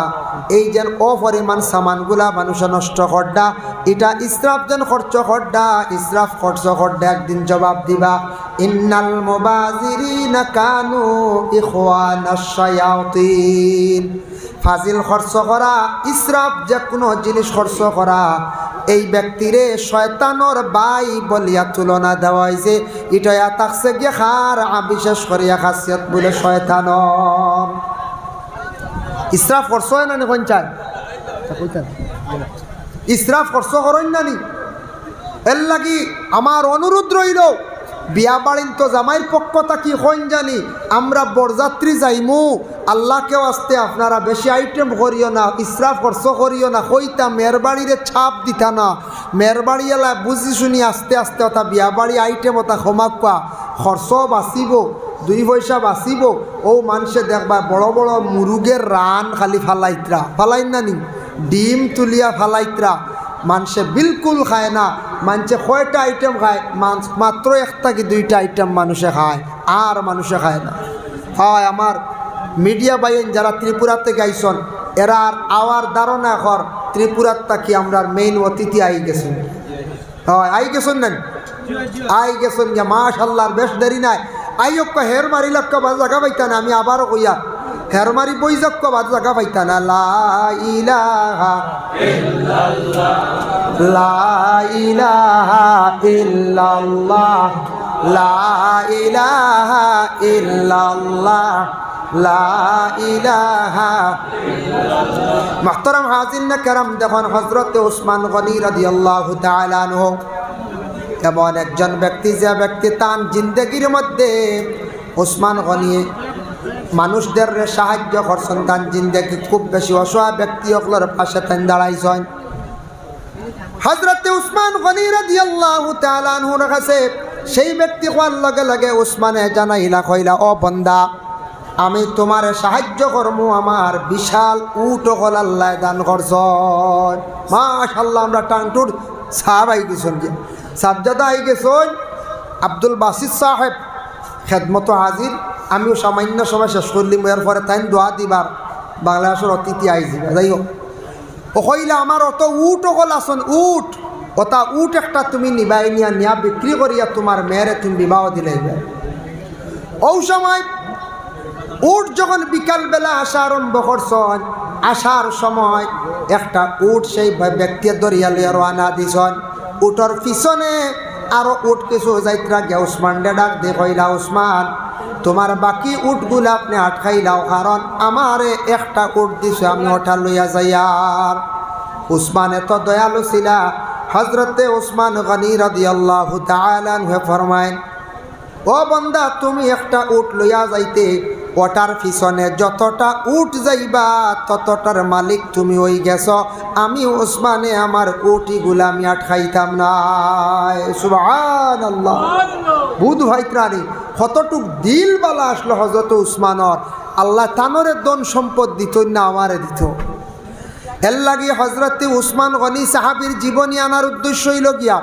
এই যেন অপরিমাণ সামানগুলা মানুষে নষ্ট করডা, এটা ইসরাফ যেন খরচ করডা, ইসরাফ খরচ করডা একদিন জবাব দিবা। ইন্নাল মুবাজিরিনা কানু ইখওয়ানাশ শায়াতিন। ফাজিল খরচ করা, ইসরাফ যে কোনো জিনিস খরচ করা, এই ব্যক্তিরে শয়তানোর বাই বলিয়া তুলনা দেওয়া হয়েছে। এটা তাকছে গিয়ে খার বিশেষ করিয়া খাসিয়ত বলে শয়তানর। ইসরাফ খরচ হয় না নি কোন চাই, ইসরাফ খরচ করেন না নি। এর লাগি আমার অনুরোধ রইল, বিয়া বাড়িন তো জামাইয়ের পক্ষ থাকি হইন জানি আমরা বরযাত্রী যাইমু, আল্লাহকেও আসতে আপনারা বেশি আইটেম করিও না, ইসরাফ খরচ করিও না, কইতা মেরবাড়িরে ছাপ দিতা না, মেরবাড়ি এলা বুঝি শুনি আস্তে আস্তে ওটা বিয়া বাড়ি আইটেম ওটা ক্ষমাকা খরচ বাঁচিব, 2 পয়সা বাঁচিব। ও মানুষে দেখবা বড় বড় মুরুগের রান খালি ফালাইত্রা, ফালাইন না নি, ডিম তুলিয়া ফালাইত্রা, মানুষে বিলকুল খায় না। মানুষে কয়টা আইটেম খায়, মাত্র 1টা কি 2টা আইটেম মানুষে খায়, আর মানুষে খায় না। হয় আমার মিডিয়া বাইন যারা ত্রিপুরাতে গাইছন, এরা আর আওয়ার ধারণা কর ত্রিপুরার তাকি আমরা মেইন অতিথি আই গেছেন। হয় আই গেছেন নেন, আই গেছেন যে মাশাল্লাহ, বেশ দেরি নাই। আইয়ক হের মারি লক্ষ বাজ জায়গা পাইতা না, আমি আবারও কইয়া হের মারি বই যক্ষ বাজ জায়গা পাইতা না। লা ইলাহা ইল্লাল্লাহ, লা ইলাহা ইল্লাল্লাহ, লা ইলাহা ইল্লাল্লাহ, লা ইলাহা ইল্লাল্লাহ। মুহতারাম হাজিরিন کرام, দেখুন হযরত ওসমান গনি রাদিয়াল্লাহু তাআলা আনহু এমন একজন ব্যক্তি, যে ব্যক্তি তার জিন্দগির মধ্যে ওসমান গনি মানুষদের সাহায্য করছেন, তার জিন্দগি খুব বেশি অসহায় ব্যক্তিগুলোর পাশে তাই দাঁড়াইছেন। হযরত ওসমান গনি রাদিয়াল্লাহু তাআলা আনহুর কাছে সেই ব্যক্তি হওয়ার লগে লগে ওসমানে জানাইলা, কইলা ও বান্দা, আমি তোমার সাহায্য করবো, আমার বিশাল উট হল আল্লাহ দান করছেন। মাশাআল্লাহ, আমরা টানটুর সাহাব আই গেছেন, যে সাজ্জাদা আই গেছেন, আব্দুল বাসিত সাহেব খেদমত হাজির। আমিও সামান্য সময় শেষ করলিম, এরপরে তাই দোয়া দিবার বাংলাদেশের অতিথি আই যাবে। যাই হোক, ও কইলা আমার অত উট হল আসন, উট ওটা উট একটা তুমি নিবাই নিয়া বিক্রি করিয়া তোমার মেয়েরে তুমি বিবাহ দিলে। ও সময় উট যখন বিকালবেলা আসা আরম্ভ করছেন, আসার সময় একটা উট সেই ব্যক্তি দরিয়া লইয়া রওনা দিছেন। উটর পিছনে আরো উট কিছু যাইত্রা গিয়া উসমান ডাক দিয়ে কইলা, উসমান তোমার বাকি উটগুলা আপনি আটকাইলাও, কারণ আমারে একটা উট দিছে, আমি ওটা লইয়া যাইয়ার। উসমান এত দয়ালু ছিলা, হযরতে ওসমান গনি রাদিয়াল্লাহু তাআলা আনহু ফরমায়, ও বান্দা, তুমি একটা উট লইয়া যাইতে, ওটার পিছনে যতটা উট যাইবা ততটার মালিক তুমি হই গেছ। আমি ওসমানে আমার উটিগুলা আমি আটকাইতাম না। সুবহানাল্লাহ। বুধ ভাইত্রানি কতটুক দিল বালা আসলো হযরত উসমানর, আল্লাহ তানরে ধন সম্পদ দিত না, আমারে দিত। এর লাগি হযরতে উসমান গনি সাহাবীর জীবনী আনার উদ্দেশ্য হইল গিয়া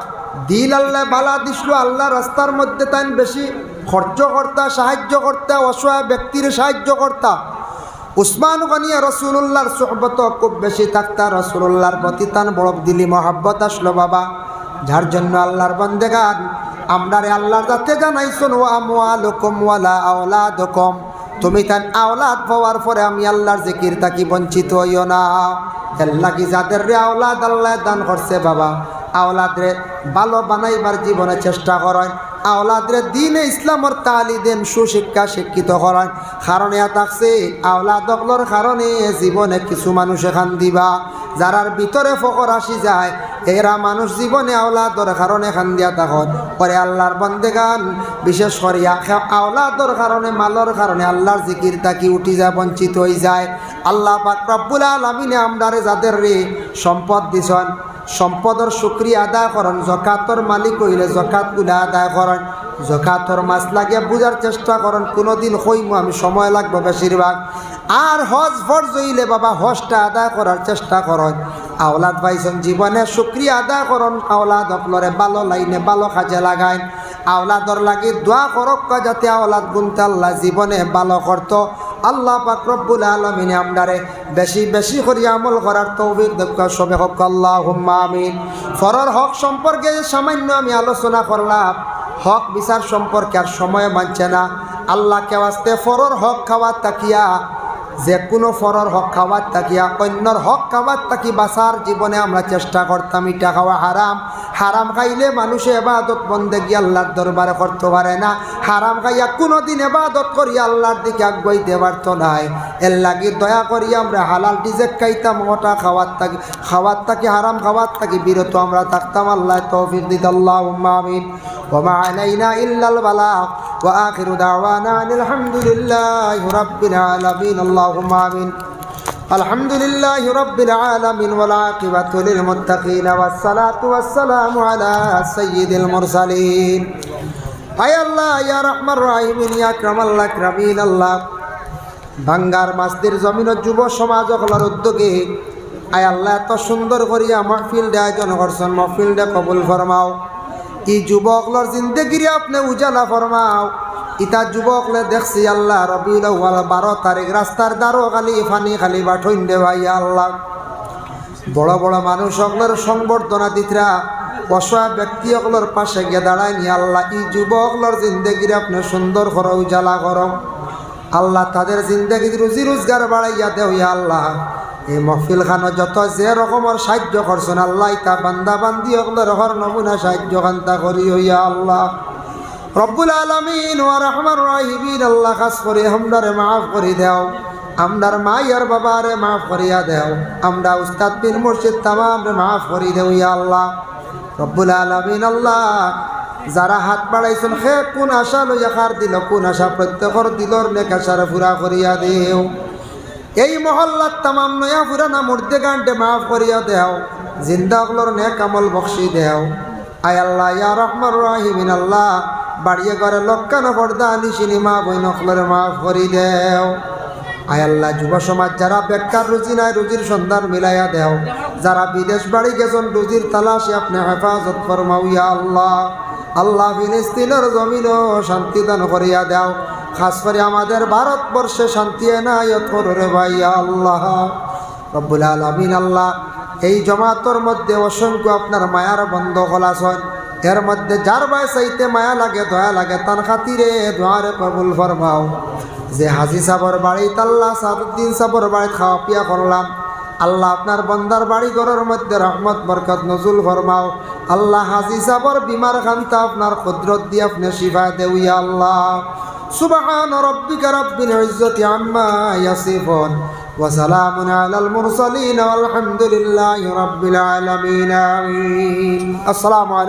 দিল আল্লাহ বালা দিছিল, আল্লাহ রাস্তার মধ্যে তাই বেশি খরচ কর্তা, সাহায্য কর্তা, অসহায় ব্যক্তির সাহায্য কর্তা। উসমান গনিয়া রসুল্লাহর সোহবত খুব বেশি থাকতা, রসুল্লাহর প্রতি তান বড় দিলি মহাব্বত আসলো বাবা, যার জন্য আল্লাহর বান্দেগান আমরারে আল্লাহর যাতে জানাইছুন ওয়া আমওয়ালুকুম ওয়ালা আওলাদুকুম, তুমি তান আওলাদ পাওয়ার পরে আমি আল্লাহর জিকির থাকি বঞ্চিত হইও না। এর লাগি যাদের রে আওলাদ আল্লাহ দান করছে বাবা, আওলাদরে ভালো বানাইবার জীবনে চেষ্টা করেন, আওলাদরে দিনে ইসলামর তালি দেন, সুশিক্ষা শিক্ষিত করেন। কারণ এ থাকছে আওলাদগুলোর কারণে জীবনে কিছু মানুষ এখান দিবা, যারার ভিতরে ফকর আসি যায়, এরা মানুষ জীবনে আওলাদর কারণে খান দিয়া তখন পরে আল্লাহর বন্দেগান বিশেষ করিয়া আওলাদর কারণে মালর কারণে আল্লাহর জিকির তাকি উঠি যায়, বঞ্চিত হয়ে যায়। আল্লাহ পাক রব্বুল আলামিনে আমরারে যাদের রে সম্পদ দিছেন, সম্পদের শুকরিয়া আদায় করেন। জকাতর মালিক হইলে জকাতগুলো আদায় করেন, জকাতর মাছ লাগিয়ে বোঝার চেষ্টা করেন। কোনোদিন হইমু আমি সময় লাগবে বেশিরভাগ। আর হজ ফরজ হইলে বাবা হজটা আদায় করার চেষ্টা করেন। আওলাদ পাইছেন জীবনে শুকরিয়া আদায় করেন, আওলাদ আপনারে ভালো লাইনে ভালো কাজে লাগায়। আওলাদর লাগি দোয়া করক যাতে আওলাদ গুনতে আল্লাহ জীবনে ভালো করত। আল্লাহ পাক রব্বুল আলামিন আমরারে বেশি বেশি করে আমল করার তৌফিক দান সবে হোক আল্লাহুম্মা আমিন। ফরর হক সম্পর্কে সামান্য আমি আলোচনা করলাম, হক বিচার সম্পর্কে আর সময় মানছে না। আল্লাহকে ওয়াস্তে ফরর হক খাওয়ার তাকিয়া, যে কোনো ফরর হক খাওয়ার তাকিয়া অন্যর হক খাওয়ার তাকি বাঁচার জীবনে আমরা চেষ্টা করতাম। ইটা খাওয়া হারাম, হারাম খাইলে মানুষে এবাদত বন্দেগি আল্লাহর দরবারে করতে পারে না। হারাম খাইয়া কোনোদিন এবাদত করি আল্লাহর দিকে আগাইতে পারতো নাই। এর লাগি দয়া করি আমরা হালাল ডিজেক খাইতাম, ওটা খাওয়ার তাকি হারাম খাওয়ার তাকি বিরত আমরা থাকতাম। আল্লাহ তৌফিক দিত, আল্লাহুম্মা আমিন। ওয়া মা আলাইনা ইল্লাল বালাগ ওয়া আখিরু দাওয়ানা আলহামদুলিল্লাহি রাব্বিল আলামিন। আল্লাহুম্মা আমিন। আলহামদুলিল্লাহি রাব্বিল আলামিন ওয়াল আকিবাতু লিল মুত্তাকিন ওয়াস সালাতু ওয়াস সালামু আলা সাইয়্যিদিল মুরসালিন। আয় আল্লাহ ইয়া রাহমার রাহিমিন ইয়া আকরামাল আকরামিন। আল্লাহ ভাঙ্গার মাসদির জমিনের যুব সমাজ সকলের উদ্যোগে আয় আল্লাহ এত সুন্দর করিয়া মাহফিল আয়োজন করছেন, মাহফিলটা কবুল ফরমাও। এই যুবকলর জিন্দগিরে আপনি উজালা ফরমাও। ইতা যুবকলে দেখছি আল্লাহ রবিউল আউয়াল 12 তারিখ রাস্তার দ্বারও খালি ফানি খালি বাঠইন দেওয়াইয়া আল্লাহ বড় বড় মানুষ সকলের সংবর্ধনা দিতরা, অসহায় ব্যক্তি সকলের পাশে গিয়ে দাঁড়ায় নি আল্লাহ। এই যুবকলর জিন্দগিরে আপনি সুন্দর করো, উজালা করো আল্লাহ। তাদের জিন্দগি রুজি রোজগার বাড়াইয়া দেও ইয়া আল্লাহ। এই মহফিল খানো যত যে রকমের সাহায্য করছেন আল্লাহ, ইতা বান্দা বান্দি সকলের হর নমুনা সাহায্য কান্তা করি ইয়া আল্লাহ রব্বুল আলামিন ওয়া রাহমার রাহিমিন। আল্লাহ খাস করে আমরারে মাফ করে দাও, আমরার মায়ের বাবারে মাফ করিয়া দাও, আমরা উস্তাদ পীর মুর্শিদ তামামরে মাফ করে দেও ইয়া আল্লাহ রব্বুল আলামিন। আল্লাহ যারা হাত বাড়াইছেন সে কোন আশা লইয়া খার দিল, কোন আশা প্রত্যেকর দিলর নেক আশারে পুরা করিয়া দেও। এই মহল্লার তামাম নয়া পুরানা মুর্দে গান্ডে মাফ করিয়া দেও, জিন্দাগুলোর নেক আমল বখশি দেও। আয় আল্লাহ ইয়া রাহমার রাহিমিন। আল্লাহ বাড়িয়ে ঘরে লক্ষানো পর্দা নিশিনি মা বইনকলরে মাফ করি দেও। আয় আল্লাহ যুব সমাজ যারা বেকার রুজি নাই রুজির সন্ধান মিলাইয়া দেও, যারা বিদেশ বাড়ি গেছেন রুজির তালাশে আপনি হেফাজত ফরমাও ইয়া আল্লাহ। আল্লাহ ফিলিস্তিনের জমিনও শান্তি দান করিয়া দাও, খাস করে আমাদের ভারতবর্ষে শান্তি এনায়ত করো রে ভাই ইয়া আল্লাহ রব্বুল আলামিন। আল্লাহ এই জমাতর মধ্যে অসংখ্য আপনার মায়ার বন্ধ খোলাছন, এর মধ্যে যার ভাই চাইতে মায়া লাগে দয়া লাগে তার খাতিরে দোয়ারে কবুল ফরমাও। যে হাজি সাবর বাড়িতে আল্লাহ সাদুদ্দিন সাবর বাড়ি খাওয়া পিয়া করলাম আল্লাহ, আপনার বন্দার বাড়ি ঘরের মধ্যে রহমত বরকত নজুল ফরমাও। আল্লাহ হাজি সাবর বিমার খান্তা আপনার কুদরত দিয়ে আপনি শিফা দেও ইয়া আল্লাহ। সুবহান রাব্বিকা রাব্বিল ইজ্জাতি আম্মা ইয়াসিফুন ওয়া সালামুন আলাল মুরসালিন ওয়াল হামদুলিল্লাহি রাব্বিল আলামিন। আমিন। আসসালামু আলাইকুম।